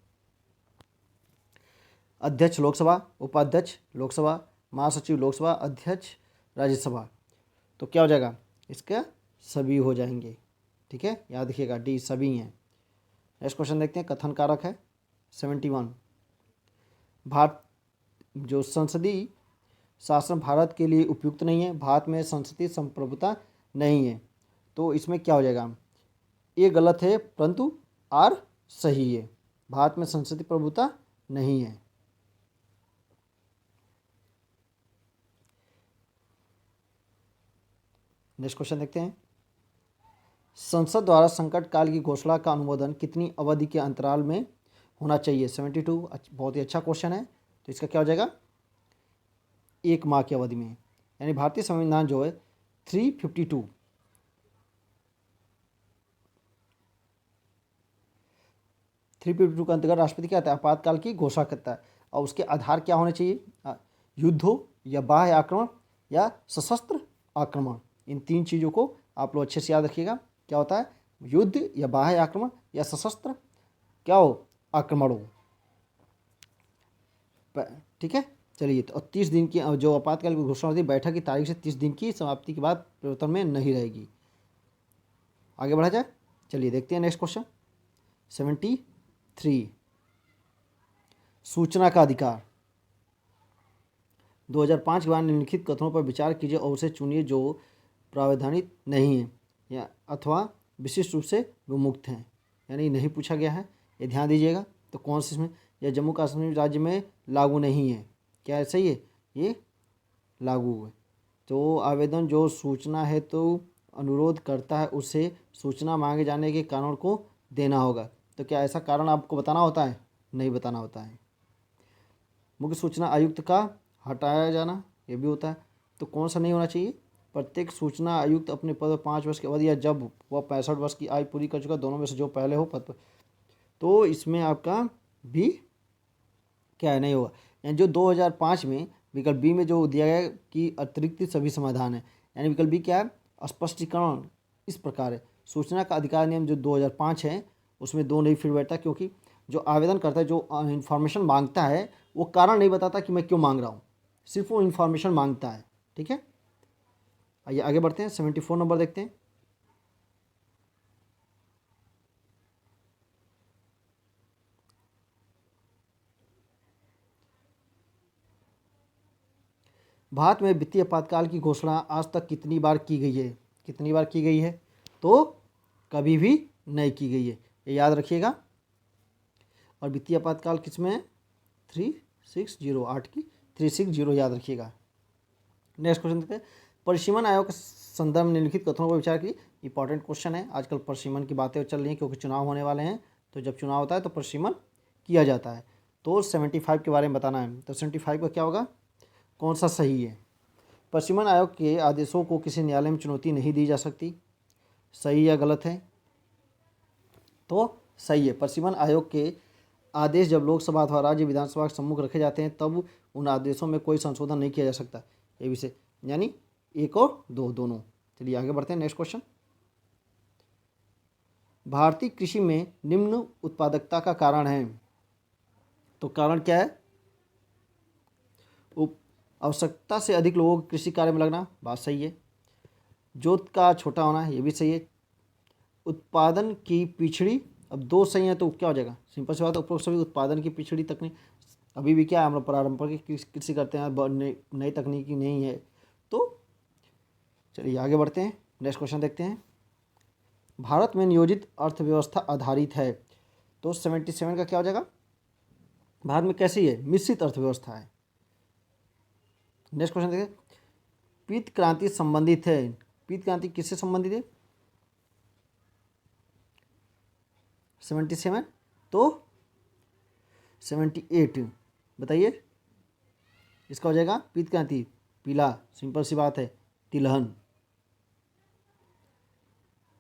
Speaker 1: अध्यक्ष लोकसभा, उपाध्यक्ष लोकसभा, महासचिव लोकसभा, अध्यक्ष राज्यसभा। तो क्या हो जाएगा इसका? सभी हो जाएंगे। ठीक है, याद रखिएगा डी सभी हैं। नेक्स्ट क्वेश्चन देखते हैं, कथन कारक है 71। भारत जो संसदीय शासन भारत के लिए उपयुक्त नहीं है, भारत में संसदीय संप्रभुता नहीं है। तो इसमें क्या हो जाएगा? ये गलत है परंतु आर सही है। भारत में संसदीय प्रभुता नहीं है। नेक्स्ट क्वेश्चन देखते हैं, संसद द्वारा संकट काल की घोषणा का अनुमोदन कितनी अवधि के अंतराल में होना चाहिए? 72। बहुत ही अच्छा क्वेश्चन है। तो इसका क्या हो जाएगा? 1 माह की अवधि में। यानी भारतीय संविधान जो है 352 के अंतर्गत राष्ट्रपति क्या आता है? आपातकाल की घोषणा करता है। और उसके आधार क्या होने चाहिए? युद्ध हो या बाह्य आक्रमण या सशस्त्र आक्रमण। इन 3 चीज़ों को आप लोग अच्छे से याद रखिएगा। क्या होता है? युद्ध या बाह्य आक्रमण या सशस्त्र क्या हो? आक्रमण हो। ठीक है, चलिए। तो 30 दिन की जो आपातकाल की घोषणा होती है बैठक की तारीख से 30 दिन की समाप्ति के बाद प्रवर्तन में नहीं रहेगी। आगे बढ़ा जाए, चलिए देखते हैं नेक्स्ट क्वेश्चन 73। सूचना का अधिकार 2005 के बाद निम्नलिखित कथनों पर विचार कीजिए और उसे चुनिए जो प्रावधानित नहीं है या अथवा विशिष्ट रूप से विमुक्त हैं। यानी नहीं पूछा गया है, ये ध्यान दीजिएगा। तो कौन से इसमें? या जम्मू कश्मीर राज्य में लागू नहीं है। क्या सही है? ये लागू है। तो आवेदन जो सूचना है तो अनुरोध करता है उसे सूचना मांगे जाने के कारण को देना होगा। तो क्या ऐसा कारण आपको बताना होता है? नहीं बताना होता है। मुख्य सूचना आयुक्त का हटाया जाना ये भी होता है। तो कौन सा नहीं होना चाहिए? प्रत्येक सूचना आयुक्त अपने पद 5 वर्ष के अवधि या जब वह 65 वर्ष की आयु पूरी कर चुका, दोनों में से जो पहले हो पद पर। तो इसमें आपका भी क्या है? नहीं होगा। यानी जो 2005 में विकल्प बी में जो दिया गया कि अतिरिक्त सभी समाधान है, यानी विकल्प बी क्या है? स्पष्टीकरण इस प्रकार है। सूचना का अधिकार नियम जो 2005 है उसमें 2 नहीं फिर बैठता, क्योंकि जो आवेदन करता है जो इन्फॉर्मेशन मांगता है वो कारण नहीं बताता कि मैं क्यों मांग रहा हूँ, सिर्फ वो इन्फॉर्मेशन मांगता है। ठीक है, आइए आगे बढ़ते हैं 74 नंबर देखते हैं। भारत में वित्तीय आपातकाल की घोषणा आज तक कितनी बार की गई है? कितनी बार की गई है? तो कभी भी नहीं की गई है, ये याद रखिएगा। और वित्तीय आपातकाल किसमें है? 3608 की 360 याद रखिएगा। नेक्स्ट क्वेश्चन देखते हैं, परिसीमन आयोग के संदर्भ में निम्नलिखित कथनों पर विचार की। इंपॉर्टेंट क्वेश्चन है। आजकल परिसीमन की बातें चल रही हैं क्योंकि चुनाव होने वाले हैं। तो जब चुनाव होता है तो परिसीमन किया जाता है। तो 75 के बारे में बताना है। तो 75 का क्या होगा? कौन सा सही है? परिसीमन आयोग के आदेशों को किसी न्यायालय में चुनौती नहीं दी जा सकती। सही या गलत है? तो सही है। परिसीमन आयोग के आदेश जब लोकसभा अथवा राज्य विधानसभा के सम्मुख रखे जाते हैं तब उन आदेशों में कोई संशोधन नहीं किया जा सकता। ये विषय यानी 1 और 2 दोनों। चलिए आगे बढ़ते हैं नेक्स्ट क्वेश्चन। भारतीय कृषि में निम्न उत्पादकता का कारण है। तो कारण क्या है? आवश्यकता से अधिक लोगों को कृषि कार्य में लगना, बात सही है। जोत का छोटा होना, ये भी सही है। उत्पादन की पिछड़ी, अब 2 सही है तो क्या हो जाएगा? सिंपल सी बात है, उपरोक्त सभी उत्पादन की पिछड़ी तकनीक। अभी भी क्या है, हम लोग पारंपरिक कृषि करते हैं, नई तकनीकी नहीं है। तो चलिए आगे बढ़ते हैं, नेक्स्ट क्वेश्चन देखते हैं। भारत में नियोजित अर्थव्यवस्था आधारित है। तो 77 का क्या हो जाएगा? भारत में कैसी है? मिश्रित अर्थव्यवस्था है। नेक्स्ट क्वेश्चन देखिए, पीत क्रांति संबंधित है। पीत क्रांति किससे संबंधित है? 77 तो 78 बताइए। इसका हो जाएगा पीत क्रांति पीला, सिंपल सी बात है, तिलहन।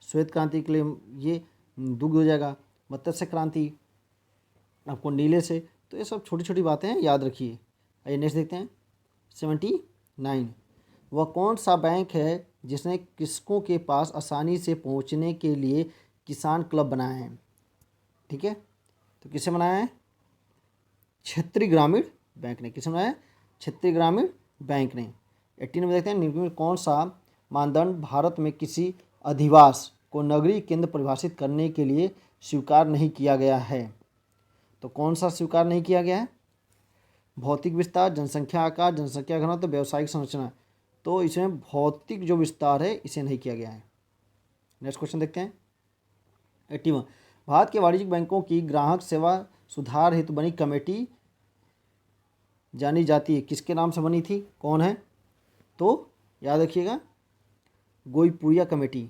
Speaker 1: श्वेत क्रांति के लिए ये दुग्ध हो जाएगा। मत्स्य क्रांति आपको नीले से। तो ये सब छोटी छोटी बातें हैं, याद रखिए। आइए नेक्स्ट देखते हैं 79। वह कौन सा बैंक है जिसने कृषकों के पास आसानी से पहुंचने के लिए किसान क्लब बनाए हैं? ठीक है, तो किसे बनाया है? क्षेत्रीय ग्रामीण बैंक ने। किसे बनाया है? क्षेत्रीय ग्रामीण बैंक ने। 18 में देखते हैं, निम्न में कौन सा मानदंड भारत में किसी अधिवास को नगरीय केंद्र परिभाषित करने के लिए स्वीकार नहीं किया गया है? तो कौन सा स्वीकार नहीं किया गया है? भौतिक विस्तार, जनसंख्या आकार, जनसंख्या घनत्व, व्यावसायिक संरचना। तो इसमें भौतिक जो विस्तार है इसे नहीं किया गया है। नेक्स्ट क्वेश्चन देखते हैं। 81, भारत के वाणिज्यिक बैंकों की ग्राहक सेवा सुधार हेतु बनी कमेटी जानी जाती है, किसके नाम से बनी थी? कौन है? तो याद रखिएगा, गोईपुरिया कमेटी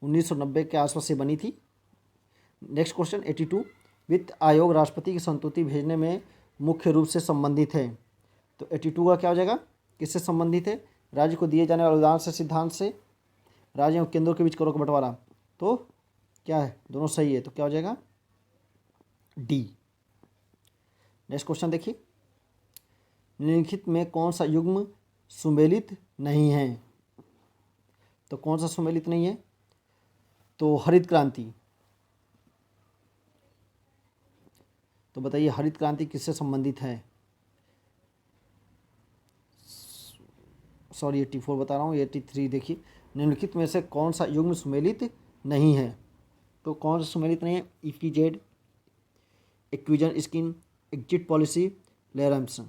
Speaker 1: 1990 के आसपास से बनी थी। नेक्स्ट क्वेश्चन 82, वित्त आयोग राष्ट्रपति की संतुष्टि भेजने में मुख्य रूप से संबंधित है। तो 82 का क्या हो जाएगा? किससे संबंधित है? राज्य को दिए जाने वाले अनुदान से, सिद्धांत से, राज्य एवं केंद्रों के बीच करों का बंटवारा। तो क्या है? दोनों सही है, तो क्या हो जाएगा? डी। नेक्स्ट क्वेश्चन देखिए, निम्नलिखित में कौन सा युग्म सुमेलित नहीं है? तो कौन सा सुमेलित नहीं है? तो हरित क्रांति। तो बताइए हरित क्रांति किससे संबंधित है? सॉरी 84 बता रहा हूँ, 83 देखिए, निम्नलिखित में से कौन सा युग्म सुमेलित नहीं है? तो कौन सा सुमेलित नहीं है? ईपीजेड, इक्विजन स्कीम, एग्जिट पॉलिसी, लेरम्स।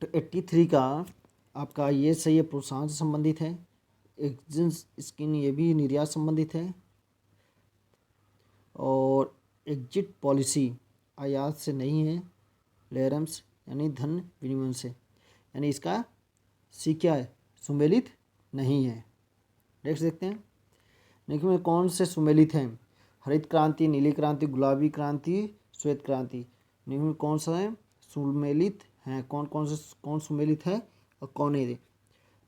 Speaker 1: तो 83 का आपका ये सही है, प्रोत्साहन से संबंधित है। एग्जिट स्कीम ये भी निर्यात संबंधित है, और एग्जिट पॉलिसी आयात से नहीं है। लेरम्स यानी धन विनिमय से, यानी इसका सी क्या है? सुमेलित नहीं है। नेक्स्ट देखते हैं, निम्न में कौन से सुमेलित हैं? हरित क्रांति, नीली क्रांति, गुलाबी क्रांति, श्वेत क्रांति। निम्न में कौन सा है? सुमेलित हैं। कौन सुमेलित है और कौन नहीं?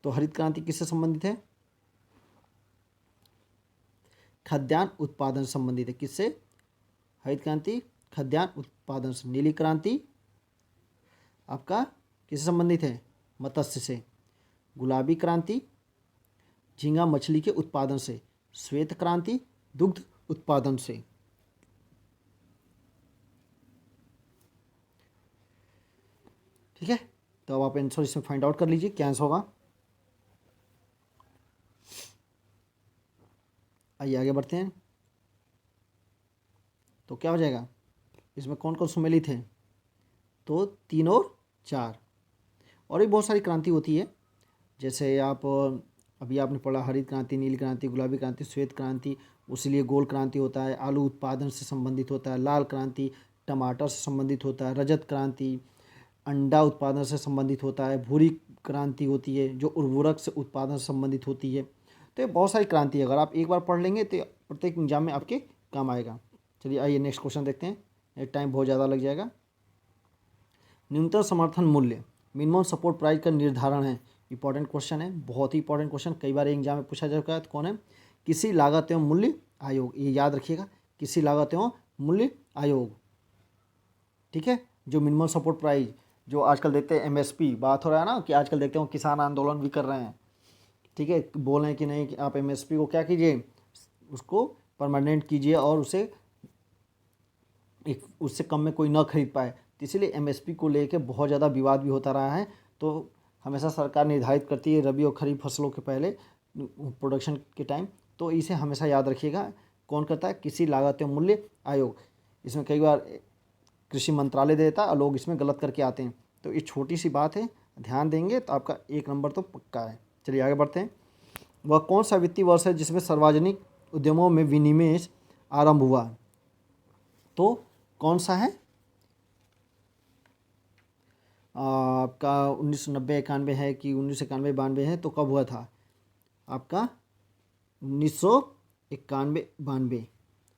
Speaker 1: तो हरित क्रांति किससे संबंधित है? खाद्यान्न उत्पादन से संबंधित है। किससे? हरित क्रांति खाद्यान्न उत्पादन से। नीली क्रांति आपका किससे संबंधित है? मत्स्य से। गुलाबी क्रांति झींगा मछली के उत्पादन से। श्वेत क्रांति दुग्ध उत्पादन से। ठीक है, तो अब आप आंसर इसमें फाइंड आउट कर लीजिए क्या आंसर होगा। आइए आगे बढ़ते हैं। तो क्या हो जाएगा? इसमें कौन कौन सुमेलित है? तो 3 और 4। और भी बहुत सारी क्रांति होती है, जैसे आप अभी आपने पढ़ा हरित क्रांति, नीली क्रांति, गुलाबी क्रांति, श्वेत क्रांति, उसीलिए गोल क्रांति होता है, आलू उत्पादन से संबंधित होता है, लाल क्रांति टमाटर से संबंधित होता है, रजत क्रांति अंडा उत्पादन से संबंधित होता है, भूरी क्रांति होती है जो उर्वरक से उत्पादन से संबंधित होती है। तो ये बहुत सारी क्रांति है, अगर आप एक बार पढ़ लेंगे तो प्रत्येक एग्जाम में आपके काम आएगा। चलिए आइए नेक्स्ट क्वेश्चन देखते हैं, ये टाइम बहुत ज़्यादा लग जाएगा। न्यूनतम समर्थन मूल्य, मिनिमम सपोर्ट प्राइस का निर्धारण है। इंपॉर्टेंट क्वेश्चन है, बहुत ही इंपॉर्टेंट क्वेश्चन, कई बार एग्जाम में पूछा जा चुका है। तो कौन है? किसी लागत एवं मूल्य आयोग। ये याद रखिएगा, किसी लागत एवं मूल्य आयोग। ठीक है, जो मिनिमम सपोर्ट प्राइस जो आजकल देखते हैं एमएसपी, बात हो रहा है ना कि आजकल देखते हो किसान आंदोलन भी कर रहे हैं। ठीक है, बोल रहे हैं कि नहीं कि आप एमएसपी को क्या कीजिए, उसको परमानेंट कीजिए और उससे कम में कोई ना खरीद पाए। तो इसीलिए एमएसपी को लेकर बहुत ज़्यादा विवाद भी होता रहा है। तो हमेशा सरकार निर्धारित करती है रबी और खरीफ फसलों के पहले प्रोडक्शन के टाइम, तो इसे हमेशा याद रखिएगा। कौन करता है? किसी लागत एवं मूल्य आयोग। इसमें कई बार कृषि मंत्रालय देता है और लोग इसमें गलत करके आते हैं। तो ये छोटी सी बात है, ध्यान देंगे तो आपका 1 नंबर तो पक्का है। चलिए आगे बढ़ते हैं। वह कौन सा वित्तीय वर्ष है जिसमें सार्वजनिक उद्यमों में विनिवेश आरंभ हुआ? तो कौन सा है? आपका 1990-91 है कि 1991-92 है? तो कब हुआ था आपका? 1991-92।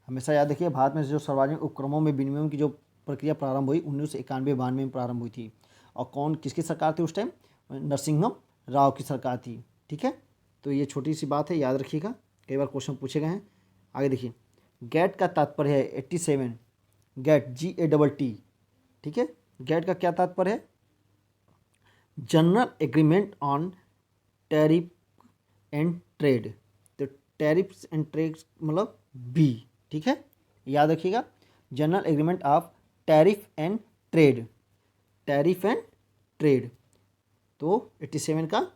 Speaker 1: हमेशा याद रखिए, भारत में जो सार्वजनिक उपक्रमों में विनिमय की जो प्रक्रिया प्रारंभ हुई 1991-92 में प्रारंभ हुई थी। और कौन किसकी सरकार थी उस टाइम? नरसिंहम राव की सरकार थी। ठीक है, तो ये छोटी सी बात है, याद रखिएगा, कई बार क्वेश्चन पूछे गए हैं। आगे देखिए, गेट का तात्पर्य है 87, गेट GATT। ठीक है, गेट का क्या तात्पर्य है? General agreement on tariff and trade. तो टैरिफ्स एंड ट्रेड मतलब बी, ठीक है, याद रखिएगा। General agreement of tariff and trade, tariff and trade, तो 87 का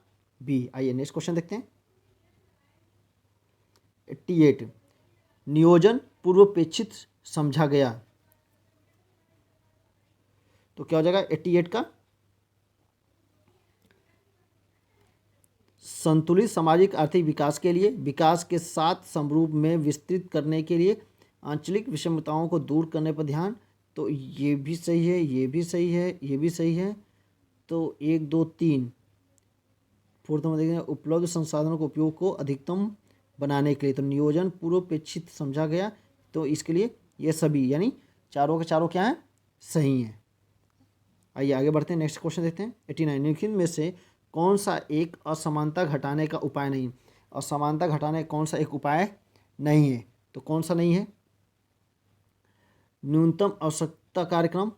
Speaker 1: बी। आइए नेक्स्ट क्वेश्चन देखते हैं। 88 नियोजन पूर्वपेक्षित समझा गया, तो क्या हो जाएगा 88 का? संतुलित सामाजिक आर्थिक विकास के लिए, विकास के साथ समरूप में विस्तृत करने के लिए, आंचलिक विषमताओं को दूर करने पर ध्यान। तो ये भी सही है, ये भी सही है, ये भी सही है। तो 1 2 3 फोर्थ में देखेंगे उपलब्ध संसाधनों के उपयोग को अधिकतम बनाने के लिए, तो नियोजन पूर्वपेक्षित समझा गया। तो इसके लिए ये सभी यानी चारों के चारों क्या हैं? सही हैं। आइए आगे बढ़ते हैं, नेक्स्ट क्वेश्चन देखते हैं। 89 निम्नलिखित में से कौन सा एक असमानता घटाने का उपाय नहीं? असमानता घटाने का कौन सा एक उपाय नहीं है? तो कौन सा नहीं है? न्यूनतम आवश्यकता कार्यक्रम,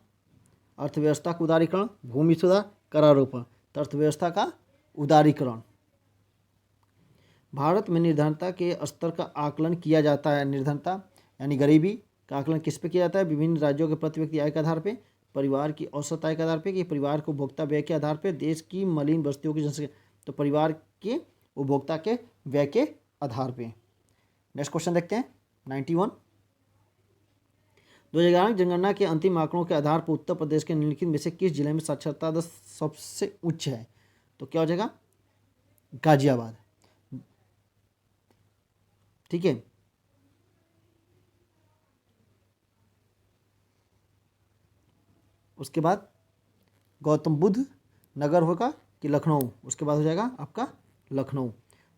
Speaker 1: अर्थव्यवस्था का उदारीकरण, भूमि सुधार, करारोपण। तो अर्थव्यवस्था का उदारीकरण। भारत में निर्धनता के स्तर का आकलन किया जाता है। निर्धनता यानी गरीबी का आकलन किस पे किया जाता है? विभिन्न राज्यों के प्रति व्यक्ति आय के आधार पे, परिवार की औसत आय के आधार पे, कि परिवार के उपभोक्ता व्यय के आधार पे, देश की मलिन बस्तियों की जनसंख्या। तो परिवार के उपभोक्ता के व्यय के आधार पे। नेक्स्ट क्वेश्चन देखते हैं 91। 2011 जनगणना के अंतिम आंकड़ों के आधार पर उत्तर प्रदेश के निम्नलिखित में से किस जिले में साक्षरता दर सबसे उच्च है? तो क्या हो जाएगा? गाजियाबाद, ठीक है। उसके बाद गौतम बुद्ध नगर होगा कि लखनऊ? उसके बाद हो जाएगा आपका लखनऊ।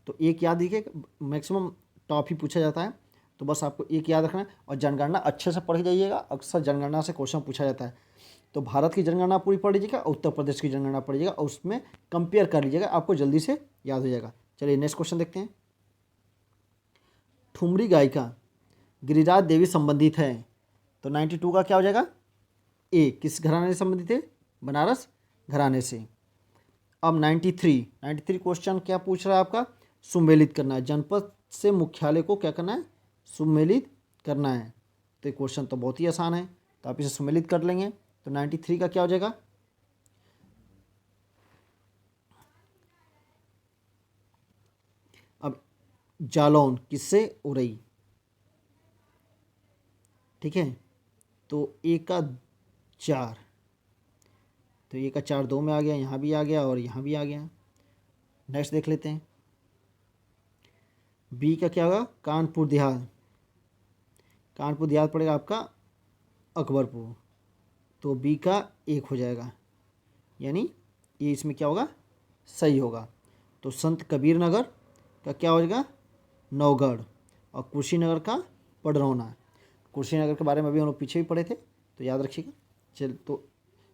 Speaker 1: तो एक याद रखिए, मैक्सिमम टॉप ही पूछा जाता है, तो बस आपको एक याद रखना है। और जनगणना अच्छे से पढ़ जाइएगा, अक्सर जनगणना से क्वेश्चन पूछा जाता है। तो भारत की जनगणना पूरी पढ़ लीजिएगा, उत्तर प्रदेश की जनगणना पढ़ लीजिएगा और उसमें कंपेयर कर लीजिएगा, आपको जल्दी से याद हो जाएगा। चलिए नेक्स्ट क्वेश्चन देखते हैं। ठुमरी गायिका गिरिराज देवी संबंधित है, तो 92 का क्या हो जाएगा? ए। किस घराने से संबंधित है? बनारस घराने से। अब 93 क्वेश्चन क्या पूछ रहा है आपका? सुमेलित करना है, जनपद से मुख्यालय को क्या करना है? सुमेलित करना है। तो ये क्वेश्चन तो बहुत ही आसान है, तो आप इसे सुमेलित कर लेंगे। तो 93 का क्या हो जाएगा? अब जालौन किससे? उरई, ठीक है। तो ए का 4, तो ए का 4 2 में आ गया, यहाँ भी आ गया और यहाँ भी आ गया। नेक्स्ट देख लेते हैं। बी का क्या होगा? कानपुर देहात, कानपुर देहात पड़ेगा आपका अकबरपुर, तो बी का 1 हो जाएगा, यानी ये इसमें क्या होगा? सही होगा। तो संत कबीर नगर का क्या हो जाएगा? नौगढ़, और कुशीनगर का पडरौना। कुशीनगर के बारे में अभी हम लोग पीछे भी पढ़े थे, तो याद रखिएगा। चल, तो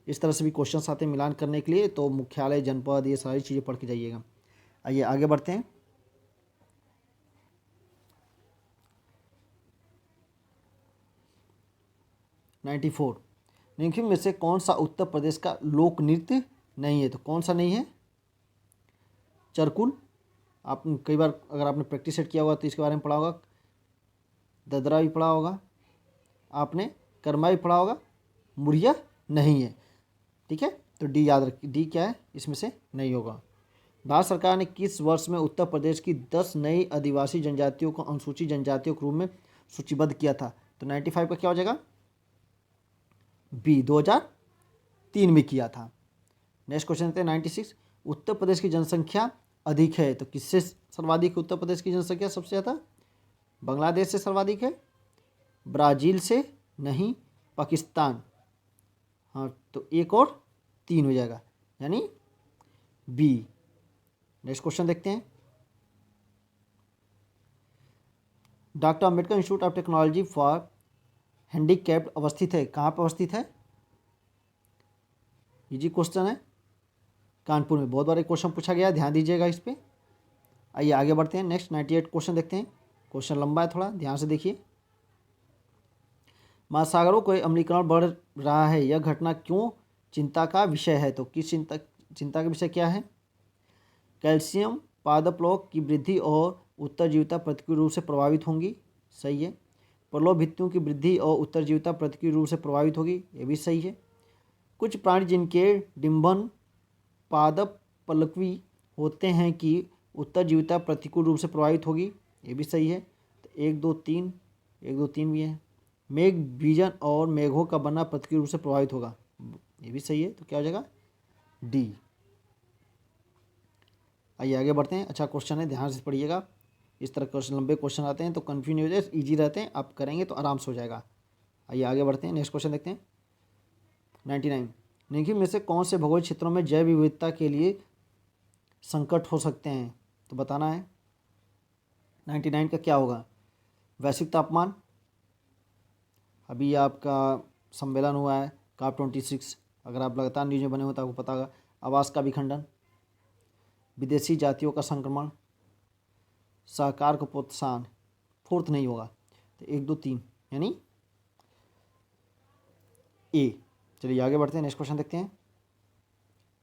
Speaker 1: इस तरह से भी क्वेश्चन आते हैं मिलान करने के लिए, तो मुख्यालय, जनपद, ये सारी चीज़ें पढ़ के जाइएगा। आइए आगे बढ़ते हैं। नाइन्टी फोर निम्नलिखित में से कौन सा उत्तर प्रदेश का लोक नृत्य नहीं है? तो कौन सा नहीं है? चरकुल, आप कई बार अगर आपने प्रैक्टिस सेट किया होगा तो इसके बारे में पढ़ा होगा। ददरा भी पढ़ा होगा आपने, कर्मा भी पढ़ा होगा। मुरिया नहीं है, ठीक है। तो डी याद रखिए, डी क्या है? इसमें से नहीं होगा। भारत सरकार ने किस वर्ष में उत्तर प्रदेश की 10 नई आदिवासी जनजातियों को अनुसूचित जनजातियों के रूप में सूचीबद्ध किया था? तो 95 का क्या हो जाएगा? बी, 2003 में किया था। नेक्स्ट क्वेश्चन देखते हैं 96। उत्तर प्रदेश की जनसंख्या अधिक है, तो किससे सर्वाधिक है उत्तर प्रदेश की जनसंख्या? सबसे ज़्यादा बांग्लादेश से सर्वाधिक है, ब्राज़ील से नहीं, पाकिस्तान। हाँ, तो 1 और 3 हो जाएगा, यानी बी। नेक्स्ट क्वेश्चन देखते हैं। Doctor Ambedkar institute of technology for handicapped अवस्थित है, कहाँ पर अवस्थित है? इजी क्वेश्चन है, कानपुर में। बहुत बार क्वेश्चन पूछा गया, ध्यान दीजिएगा इस पर। आइए आगे बढ़ते हैं। नेक्स्ट 98 क्वेश्चन देखते हैं। क्वेश्चन लंबा है, थोड़ा ध्यान से देखिए। महासागरों को अम्लीकरण बढ़ रहा है, यह घटना क्यों चिंता का विषय है? तो किस चिंता का विषय क्या है? कैल्शियम पादप लोक की वृद्धि और उत्तरजीविता प्रतिकूल रूप से प्रभावित होंगी, सही है। प्रलोभ भित्तियों की वृद्धि और उत्तरजीविता प्रतिकूल रूप से प्रभावित होगी, ये भी सही है। कुछ प्राणी जिनके डिंबन पादप पलकवी होते हैं कि उत्तरजीविता प्रतिकूल रूप से प्रभावित होगी, ये भी सही है। तो 1 2 3 भी है। मेघ बीजन और मेघों का बनना प्रतिकूल रूप से प्रभावित होगा, ये भी सही है। तो क्या हो जाएगा? डी। आइए आगे बढ़ते हैं। अच्छा क्वेश्चन है, ध्यान से पढ़िएगा। इस तरह क्वेश्चन लंबे क्वेश्चन आते हैं तो कन्फ्यूज नहीं हो जाए, ईजी रहते हैं, आप करेंगे तो आराम से हो जाएगा। आइए आगे बढ़ते हैं, नेक्स्ट क्वेश्चन देखते हैं। 99 निम्नलिखित में से कौन से भौगोलिक क्षेत्रों में जैव विविधता के लिए संकट हो सकते हैं? तो बताना है। 99 का क्या होगा? वैश्विक तापमान, अभी आपका सम्मेलन हुआ है COP26, अगर आप लगातार न्यूज में बने हो तो आपको पता होगा। आवास का विखंडन, विदेशी जातियों का संक्रमण, सहकार को प्रोत्साहन। फोर्थ नहीं होगा, तो 1 2 3 यानी ए। चलिए आगे बढ़ते हैं, नेक्स्ट क्वेश्चन देखते हैं।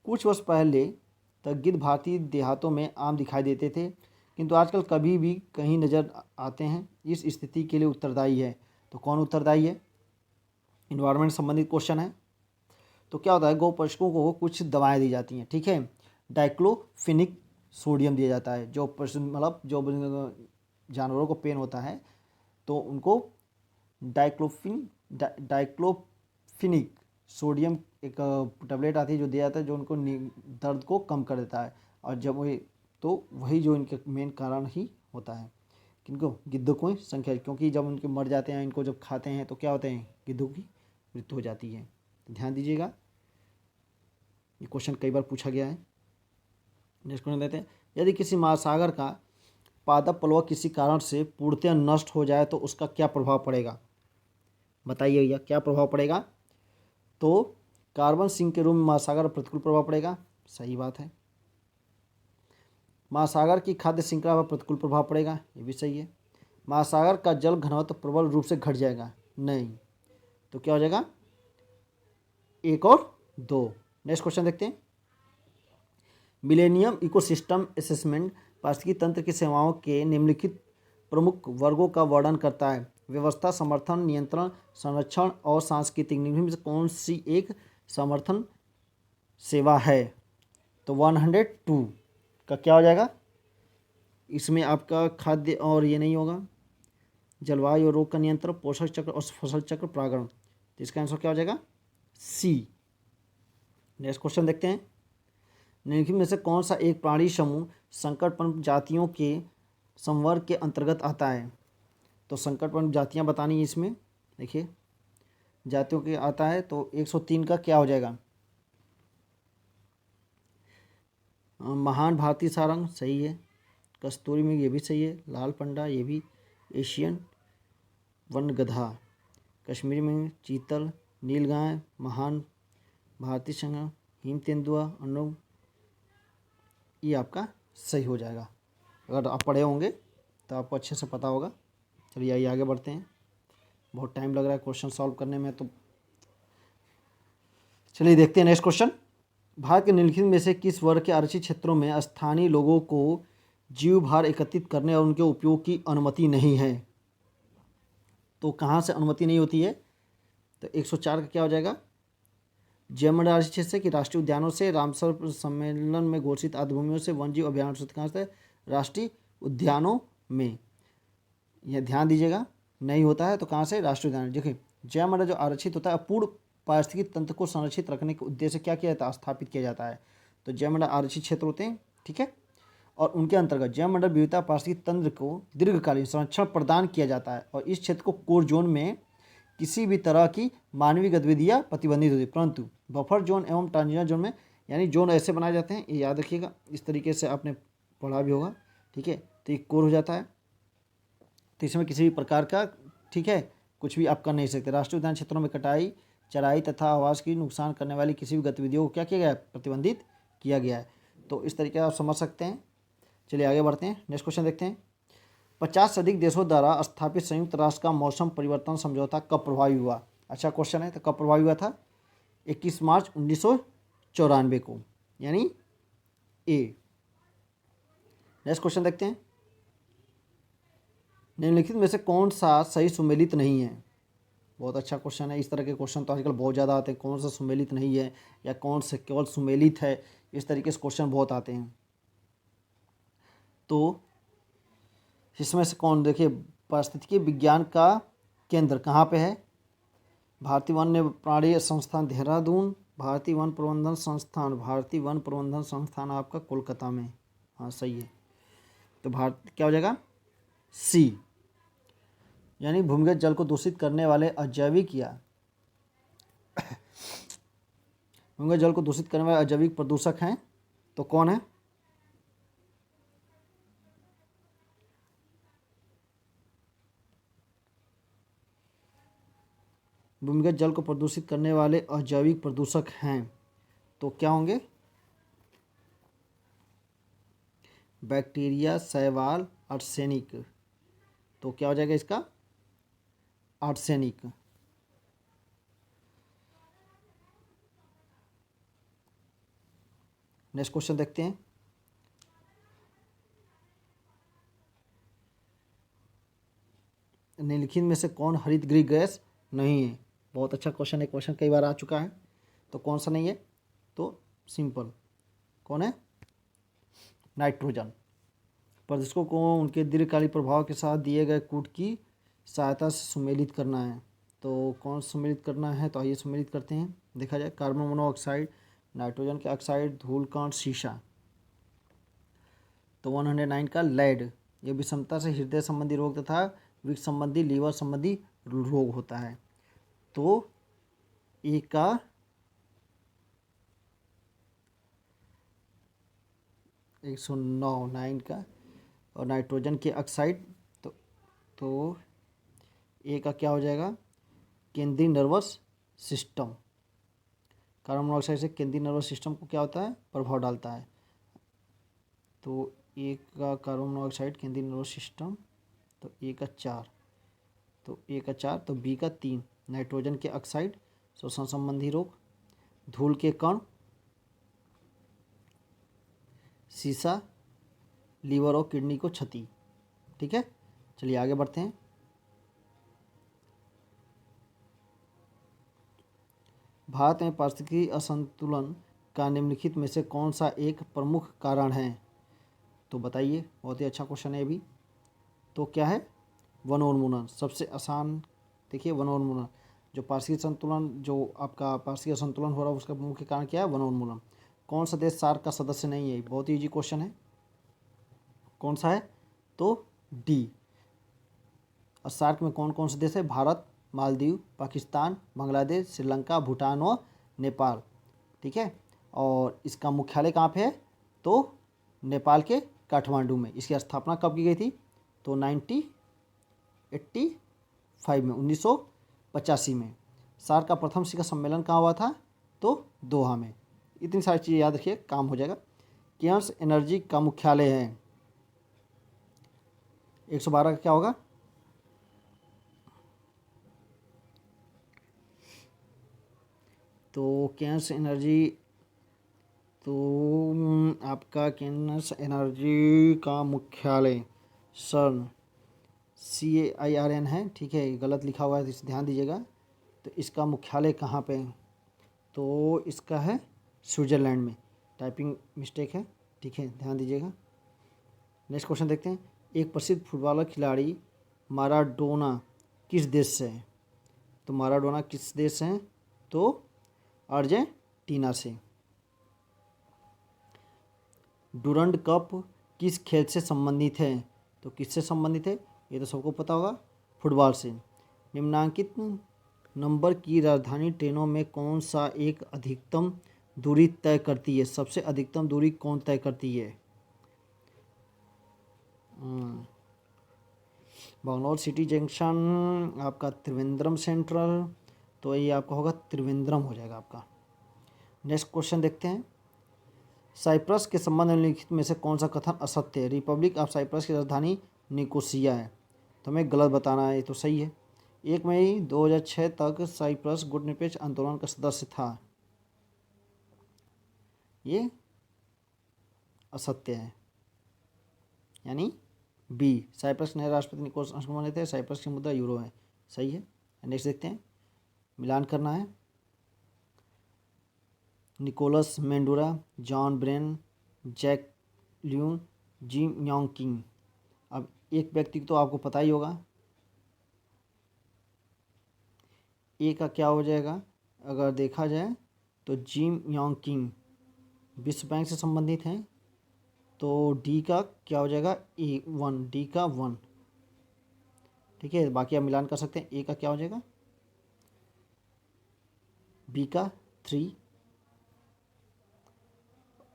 Speaker 1: कुछ वर्ष पहले तक गिद्ध भारतीय देहातों में आम दिखाई देते थे, किंतु आजकल कभी भी कहीं नज़र आते हैं। इस स्थिति के लिए उत्तरदायी है, तो कौन उत्तरदायी है? इन्वायरमेंट संबंधित क्वेश्चन है। तो क्या होता है, गौ पशुओं को कुछ दवाएं दी जाती हैं, ठीक है। डाइक्लोफिनिक सोडियम दिया जाता है, जो पशु मतलब जो जानवरों को पेन होता है तो उनको डाइक्लोफिनिक सोडियम एक टैबलेट आती है जो दिया जाता है, जो उनको दर्द को कम कर देता है। और जब वही तो वही जो इनके मेन कारण ही होता है, किनको? गिद्धों की संख्या, क्योंकि जब उनके मर जाते हैं, इनको जब खाते हैं तो क्या होते हैं, गिद्धों की मृत्यु हो जाती है। तो ध्यान दीजिएगा, ये क्वेश्चन कई बार पूछा गया है। नेक्स्ट क्वेश्चन देते हैं। यदि किसी महासागर का पादप प्लवक किसी कारण से पूर्णतः नष्ट हो जाए तो उसका क्या प्रभाव पड़ेगा? बताइए भैया, क्या प्रभाव पड़ेगा? तो कार्बन सिंक के रूप में महासागर पर प्रतिकूल प्रभाव पड़ेगा, सही बात है। महासागर की खाद्य श्रृंखला पर प्रतिकूल प्रभाव पड़ेगा, ये भी सही है। महासागर का जल घनत्व प्रबल रूप से घट जाएगा, नहीं। तो क्या हो जाएगा? 1 और 2। नेक्स्ट क्वेश्चन देखते हैं। मिलेनियम इकोसिस्टम असेसमेंट पारिस्थितिकी तंत्र की सेवाओं के निम्नलिखित प्रमुख वर्गों का वर्णन करता है। व्यवस्था, समर्थन, नियंत्रण, संरक्षण और सांस्कृतिक। निम्न में से कौन सी एक समर्थन सेवा है? तो 102 का क्या हो जाएगा? इसमें आपका खाद्य और ये नहीं होगा, जलवायु और रोग का नियंत्रण, पोषक चक्र और फसल चक्र, परागण। तो इसका आंसर क्या हो जाएगा? सी। नेक्स्ट क्वेश्चन देखते हैं। निम्नलिखित में से कौन सा एक प्राणी समूह संकटपन्न जातियों के संवर्ग के अंतर्गत आता है? तो संकटपन्न जातियां बतानी है इसमें, देखिए जातियों के आता है। तो 103 का क्या हो जाएगा? महान भारतीय सारंग, सही है। कस्तूरी में ये भी सही है। लाल पंडा, ये भी। एशियन वन गधा, कश्मीरी में चीतल, नीलगाय, महान भारतीय संघ, हिम तेंदुआ, अनु, ये आपका सही हो जाएगा। अगर आप पढ़े होंगे तो आपको अच्छे से पता होगा। चलिए आइए आगे बढ़ते हैं, बहुत टाइम लग रहा है क्वेश्चन सॉल्व करने में, तो चलिए देखते हैं नेक्स्ट क्वेश्चन। भारत के निम्नलिखित में से किस वर्ग के आरक्षित क्षेत्रों में स्थानीय लोगों को जीव भार एकत्रित करने और उनके उपयोग की अनुमति नहीं है? तो कहाँ से अनुमति नहीं होती है? तो 104 का क्या हो जाएगा? जयमंडल आरक्षित क्षेत्र से कि राष्ट्रीय उद्यानों से, रामसर सम्मेलन में घोषित आदिभूमियों से, वन जीव अभ्यारण्य से, कहाँ से? राष्ट्रीय उद्यानों में। यह ध्यान दीजिएगा, नहीं होता है तो कहाँ से? राष्ट्रीय उद्यान। देखिए जयमंडल जो आरक्षित होता है, अपूर्ण पारिस्थितिक तंत्र को संरक्षित रखने के उद्देश्य से क्या किया जाता है? स्थापित किया जाता है। तो जयमंडल आरक्षित क्षेत्र होते हैं, ठीक है। और उनके अंतर्गत जयमंडल विविधता पारिस्थितिक तंत्र को दीर्घकालीन संरक्षण प्रदान किया जाता है। और इस क्षेत्र को कोर जोन में किसी भी तरह की मानवीय गतिविधियाँ प्रतिबंधित होती है, परंतु बफर जोन एवं ट्रांजिशन जोन में, यानी जोन ऐसे बनाए जाते हैं, ये याद रखिएगा, इस तरीके से आपने पढ़ा भी होगा, ठीक है। तो ये कोर हो जाता है, तो इसमें किसी भी प्रकार का, ठीक है, कुछ भी आप कर नहीं सकते। राष्ट्रीय उद्यान क्षेत्रों में कटाई, चराई तथा आवास की नुकसान करने वाली किसी भी गतिविधियों को क्या किया गया है? प्रतिबंधित किया गया है। तो इस तरीके आप समझ सकते हैं। चलिए आगे बढ़ते हैं, नेक्स्ट क्वेश्चन देखते हैं। 50 से अधिक देशों द्वारा स्थापित संयुक्त राष्ट्र का मौसम परिवर्तन समझौता कब प्रभावी हुआ? अच्छा क्वेश्चन है, तो कब प्रभावी हुआ था? 21 मार्च 1994 को, यानी ए। नेक्स्ट क्वेश्चन देखते हैं, निम्नलिखित में से कौन सा सही सुमेलित नहीं है। बहुत अच्छा क्वेश्चन है। इस तरह के क्वेश्चन तो आजकल बहुत ज़्यादा आते हैं, कौन सा सुमेलित नहीं है या कौन से केवल सुमेलित है, इस तरीके से क्वेश्चन बहुत आते हैं। तो इसमें से कौन, देखिए पारिस्थितिकी विज्ञान का केंद्र कहाँ पे है, भारतीय वन्य प्राणी संस्थान देहरादून, भारतीय वन प्रबंधन संस्थान, भारतीय वन प्रबंधन संस्थान आपका कोलकाता में। हाँ सही है। तो भारत क्या हो जाएगा, सी, यानी भूमिगत जल को दूषित करने वाले अजैविक या भूमिगत जल को दूषित करने वाले अजैविक प्रदूषक हैं, तो कौन है, भूमिगत जल को प्रदूषित करने वाले अजैविक प्रदूषक हैं तो क्या होंगे, बैक्टीरिया, शैवाल, आर्सेनिक। तो क्या हो जाएगा इसका, आर्सेनिक। नेक्स्ट क्वेश्चन देखते हैं, निम्नलिखित में से कौन हरितगृह गैस नहीं है। बहुत अच्छा क्वेश्चन है, क्वेश्चन कई बार आ चुका है। तो कौन सा नहीं है, तो सिंपल कौन है, नाइट्रोजन। प्रदूषकों को उनके दीर्घकालिक प्रभाव के साथ दिए गए कूट की सहायता से सुमेलित करना है। तो कौन सुमेलित करना है, तो आइए सुमेलित करते हैं। देखा जाए, कार्बन मोनोऑक्साइड, नाइट्रोजन के ऑक्साइड, धूल कण, शीशा। तो 109 का लेड, ये विषमता से हृदय संबंधी रोग तथा विक्स संबंधी, लीवर संबंधी रोग होता है। तो ए का 109 9 का, और नाइट्रोजन के ऑक्साइड, तो ए का क्या हो जाएगा, केंद्रीय नर्वस सिस्टम। कार्बन मोनोऑक्साइड से केंद्रीय नर्वस सिस्टम को क्या होता है, प्रभाव डालता है। तो ए का कार्बन मोनोऑक्साइड केंद्रीय नर्वस सिस्टम, तो ए का 4, तो ए का 4, तो बी का 3, नाइट्रोजन के ऑक्साइड श्वसन संबंधी रोग, धूल के कण, सीसा, लीवर और किडनी को क्षति। ठीक है, चलिए आगे बढ़ते हैं। भारत में पारिस्थितिकी असंतुलन का निम्नलिखित में से कौन सा एक प्रमुख कारण है। तो बताइए, बहुत ही अच्छा क्वेश्चन है ये भी। तो क्या है, वनोन्मूलन। सबसे आसान देखिए, वनोन्मूलन, जो पारिस्थितिक संतुलन, जो आपका पारिस्थितिक असंतुलन हो रहा है उसका मुख्य कारण क्या है, वनोन्मूलन। कौन सा देश सार्क का सदस्य नहीं है, बहुत ही इजी क्वेश्चन है। कौन सा है, तो डी। और सार्क में कौन कौन से देश है, भारत, मालदीव, पाकिस्तान, बांग्लादेश, श्रीलंका, भूटान और नेपाल। ठीक है, और इसका मुख्यालय कहाँ पे है, तो नेपाल के काठमांडू में। इसकी स्थापना कब की गई थी, तो 1985 में, 1985 में। सार्क का प्रथम शिखर सम्मेलन कहाँ हुआ था, तो दोहा में। इतनी सारी चीज़ें याद रखिए, काम हो जाएगा। केयर्स एनर्जी का मुख्यालय है, 112 का क्या होगा, तो केयर्स एनर्जी, तो आपका केयर्स एनर्जी का मुख्यालय सर्न, CAIRN है। ठीक है, गलत लिखा हुआ है तो इसे ध्यान दीजिएगा। तो इसका मुख्यालय कहाँ पे है, तो इसका है स्विट्ज़रलैंड में। टाइपिंग मिस्टेक है, ठीक है, ध्यान दीजिएगा। नेक्स्ट क्वेश्चन देखते हैं, एक प्रसिद्ध फुटबॉलर खिलाड़ी माराडोना किस देश से है। तो माराडोना किस देश से हैं, तो अर्जेंटीना से। डूरंड कप किस खेल से संबंधित है, तो किससे संबंधित है, ये तो सबको पता होगा, फुटबॉल से। निम्नांकित नंबर की राजधानी ट्रेनों में कौन सा एक अधिकतम दूरी तय करती है, सबसे अधिकतम दूरी कौन तय करती है। बैंगलोर सिटी जंक्शन, आपका त्रिवेंद्रम सेंट्रल, तो ये आपका होगा त्रिवेंद्रम हो जाएगा आपका। नेक्स्ट क्वेश्चन देखते हैं, साइप्रस के संबंध में निम्नलिखित में से कौन सा कथन असत्य है। रिपब्लिक ऑफ साइप्रस की राजधानी निकोसिया है, तो हमें गलत बताना है, ये तो सही है। 1 मई 2006 तक साइप्रस गुटनिरपेक्ष आंदोलन का सदस्य था, ये असत्य है। यानी बी। साइप्रस के नए राष्ट्रपति निकोलस अंशुमान बने थे। साइप्रस की मुद्रा यूरो है, सही है। नेक्स्ट देखते हैं, मिलान करना है। Nicholas Mendura, John Brain, Jack Lune, Jim Yong King. अब एक व्यक्ति को तो आपको पता ही होगा, ए का क्या हो जाएगा अगर देखा जाए तो जिम योंग किंग विश्व बैंक से संबंधित हैं। तो डी का क्या हो जाएगा, ए 1, डी का 1, ठीक है। बाकी आप मिलान कर सकते हैं। ए का क्या हो जाएगा, बी का 3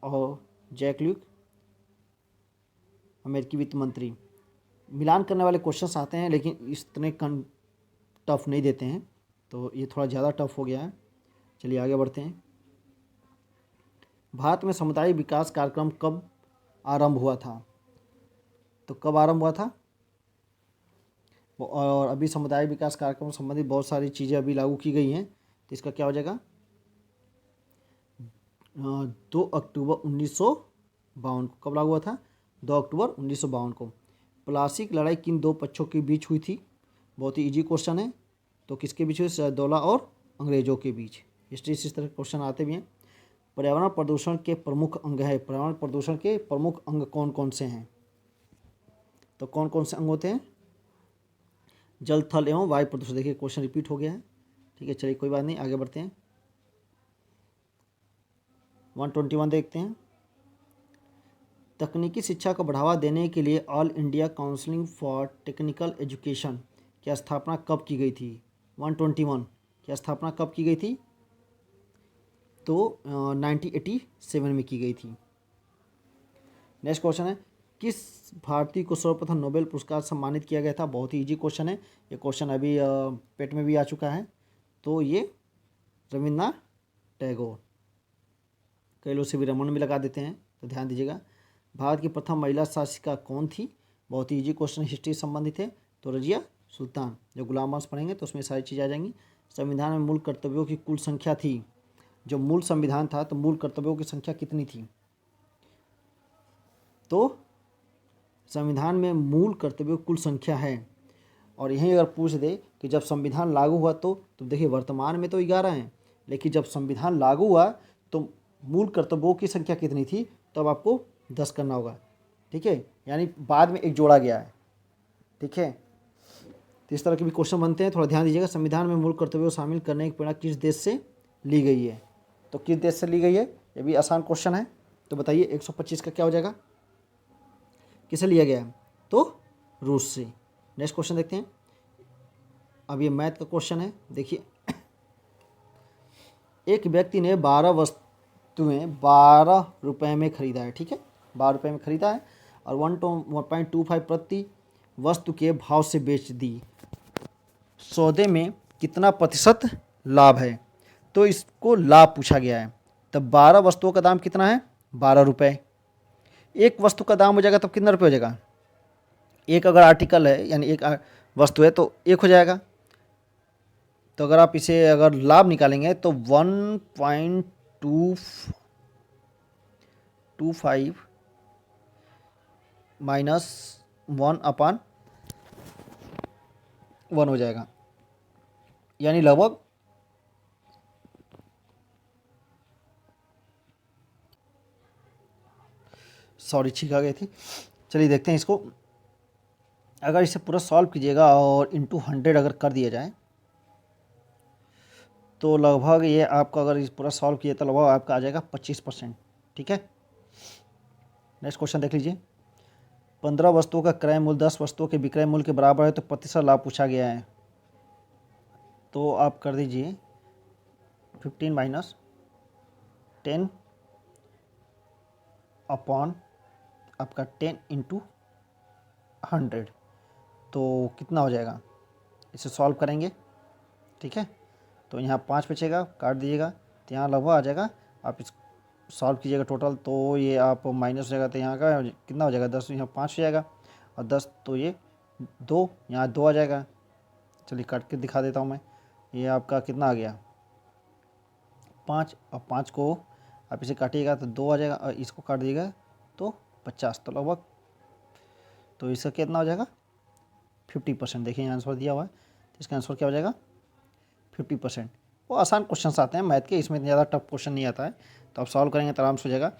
Speaker 1: और जैक ल्यूक अमेरिकी वित्त मंत्री। मिलान करने वाले क्वेश्चंस आते हैं लेकिन इतने टफ नहीं देते हैं, तो ये थोड़ा ज़्यादा टफ हो गया है। चलिए आगे बढ़ते हैं। भारत में समुदाय विकास कार्यक्रम कब आरंभ हुआ था? तो कब आरंभ हुआ था? और अभी समुदाय विकास कार्यक्रम संबंधित बहुत सारी चीज़ें अभी लागू की गई हैं, तो इसका क्या हो जाएगा, 2 अक्टूबर 1952 को। कब लागू हुआ था? 2 अक्टूबर 1952 को। प्लासी की लड़ाई किन दो पक्षों के बीच हुई थी? बहुत ही इजी क्वेश्चन है। तो किसके बीच हुई? सिराजदौला और अंग्रेजों के बीच। हिस्ट्री से इस तरह के क्वेश्चन आते भी हैं। पर्यावरण प्रदूषण के प्रमुख अंग है। पर्यावरण प्रदूषण के प्रमुख अंग कौन कौन से हैं? तो कौन कौन से अंग होते हैं? जल, थल एवं वायु प्रदूषण। देखिए क्वेश्चन रिपीट हो गया है, ठीक है। चलिए कोई बात नहीं, आगे बढ़ते हैं। 121 देखते हैं। तकनीकी शिक्षा को बढ़ावा देने के लिए all India council for technical education की स्थापना कब की गई थी? 121 की स्थापना कब की गई थी? तो 1987 में की गई थी। नेक्स्ट क्वेश्चन है, किस भारतीय को सर्वप्रथम नोबेल पुरस्कार सम्मानित किया गया था? बहुत ही इजी क्वेश्चन है। ये क्वेश्चन अभी पेट में भी आ चुका है। तो ये रविन्द्रनाथ टैगोर। कई लोग भी रमन भी लगा देते हैं, तो ध्यान दीजिएगा। भारत की प्रथम महिला शासिका कौन थी? बहुत ही इजी क्वेश्चन, हिस्ट्री संबंधित है। तो रजिया सुल्तान। जो गुलाम वंश पढ़ेंगे तो उसमें सारी चीज़ें आ जाएंगी। संविधान में मूल कर्तव्यों की कुल संख्या थी। जो मूल संविधान था तो मूल कर्तव्यों की संख्या कितनी थी? तो संविधान में मूल कर्तव्यों की कुल संख्या है। और यहीं अगर पूछ दे कि जब संविधान लागू हुआ तो देखिए वर्तमान में तो 11 हैं, लेकिन जब संविधान लागू हुआ तो मूल कर्तव्यों की संख्या कितनी थी? तो अब आपको 10 करना होगा, ठीक है। यानी बाद में एक जोड़ा गया है, ठीक है। तो इस तरह के भी क्वेश्चन बनते हैं, थोड़ा ध्यान दीजिएगा। संविधान में मूल कर्तव्यों को शामिल करने की प्रेरणा किस देश से ली गई है? तो किस देश से ली गई है? ये भी आसान क्वेश्चन है। तो बताइए 125 का क्या हो जाएगा? किसे लिया गया है? तो रूस से। नेक्स्ट क्वेश्चन देखते हैं। अब ये मैथ का क्वेश्चन है, देखिए। एक व्यक्ति ने 12 वस्तुएं 12 रुपए में खरीदा है, ठीक है। 12 रुपये में खरीदा है और 1.25 प्रति वस्तु के भाव से बेच दी। सौदे में कितना प्रतिशत लाभ है? तो इसको लाभ पूछा गया है। तब 12 वस्तुओं का दाम कितना है? 12 रुपये। एक वस्तु का दाम हो जाएगा तब कितना रुपये हो जाएगा? एक अगर आर्टिकल है यानी एक वस्तु है तो एक हो जाएगा। तो अगर आप इसे अगर लाभ निकालेंगे तो 1.25 माइनस 1/1 हो जाएगा, यानी लगभग छींक आ गई थी। चलिए देखते हैं इसको। अगर इसे पूरा सॉल्व कीजिएगा और इंटू 100 अगर कर दिया जाए तो लगभग ये आपका, अगर इस पूरा सॉल्व किया तो लगभग आपका आ जाएगा 25%, ठीक है। नेक्स्ट क्वेश्चन देख लीजिए। 15 वस्तुओं का क्रय मूल्य 10 वस्तुओं के विक्रय मूल्य के बराबर है तो प्रतिशत लाभ पूछा गया है। तो आप कर दीजिए 15 माइनस 10 अपॉन आपका 10 इंटू 100, तो कितना हो जाएगा? इसे सॉल्व करेंगे, ठीक है। तो यहाँ 5 बचेगा, काट दीजिएगा तो यहाँ लगभग आ जाएगा। आप इस सॉल्व कीजिएगा टोटल तो ये आप माइनस हो जाएगा, तो यहाँ का कितना हो जाएगा? 10, यहाँ 5 हो जाएगा और 10 तो ये 2, यहाँ 2 आ जाएगा। चलिए काट के दिखा देता हूँ मैं। ये आपका कितना आ गया? 5, और 5 को आप इसे काटिएगा तो 2 आ जाएगा और इसको काट दिएगा तो 50, तो लगभग तो इसका कितना हो जाएगा 50%। देखिए यहाँ आंसर दिया हुआ है, तो इसका आंसर क्या हो जाएगा 50%। वो आसान क्वेश्चन आते हैं मैथ के, इसमें ज़्यादा टफ क्वेश्चन नहीं आता है, तो आप सॉल्व करेंगे तो आराम से हो जाएगा।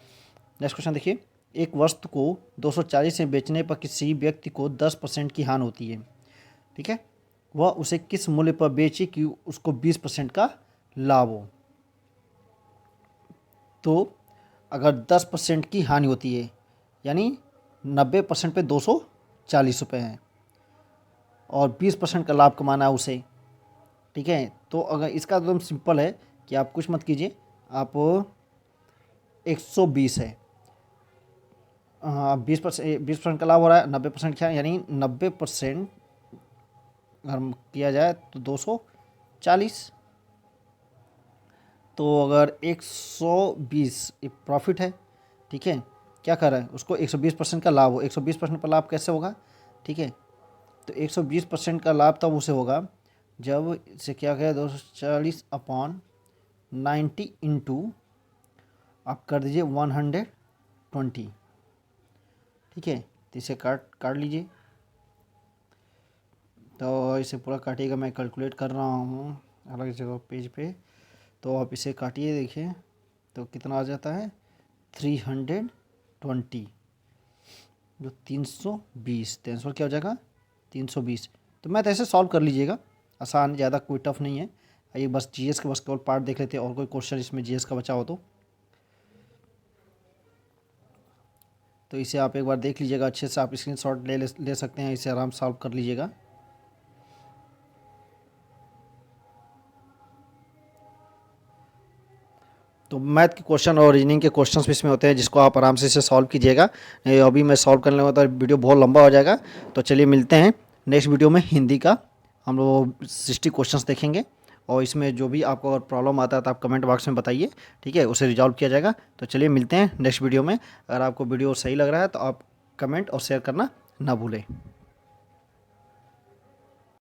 Speaker 1: नेक्स्ट क्वेश्चन देखिए, एक वस्तु को 240 में बेचने पर किसी व्यक्ति को 10% की हानि होती है, ठीक है, वह उसे किस मूल्य पर बेचे कि उसको 20% का लाभ हो। तो अगर 10% की हानि होती है यानी 90% पे 240 रुपये हैं और 20% का लाभ कमाना है उसे, ठीक है। तो अगर इसका एकदम सिंपल है कि आप कुछ मत कीजिए, आप 120 है, हाँ 20% का लाभ हो रहा है, 90% क्या यानी 90% अगर किया जाए तो 240, तो अगर 120 ये प्रॉफिट है, ठीक है, क्या कर रहा है उसको 120% का लाभ हो, 120% पर लाभ कैसे होगा, ठीक है। तो 120% का लाभ तब उसे होगा जब इसे क्या कहें 240/90 इंटू आप कर दीजिए 120, ठीक है। तो इसे काट लीजिए, तो इसे पूरा काटिएगा, मैं कैलकुलेट कर रहा हूँ अलग जगह पेज पे, तो आप इसे काटिए, देखिए तो कितना आ जाता है 320 जो 320, तो आंसर क्या हो जाएगा 320। तो मैथ ऐसे सॉल्व कर लीजिएगा, आसान, ज़्यादा कोई टफ नहीं है। आइए बस जीएस का बस केवल पार्ट देख लेते हैं, और कोई क्वेश्चन इसमें जीएस का बचा हो तो इसे आप एक बार देख लीजिएगा अच्छे से, आप स्क्रीनशॉट ले सकते हैं, इसे आराम से सॉल्व कर लीजिएगा। तो मैथ के क्वेश्चन और रीजनिंग के क्वेश्चंस भी इसमें होते हैं जिसको आप आराम से इसे सॉल्व कीजिएगा। नहीं अभी मैं सॉल्व करने लगा तो वीडियो बहुत लंबा हो जाएगा, तो चलिए मिलते हैं नेक्स्ट वीडियो में। हिंदी का हम लोग 60 क्वेश्चंस देखेंगे, और इसमें जो भी आपको अगर प्रॉब्लम आता है तो आप कमेंट बॉक्स में बताइए, ठीक है, उसे रिजॉल्व किया जाएगा। तो चलिए मिलते हैं नेक्स्ट वीडियो में। अगर आपको वीडियो सही लग रहा है तो आप कमेंट और शेयर करना ना भूलें।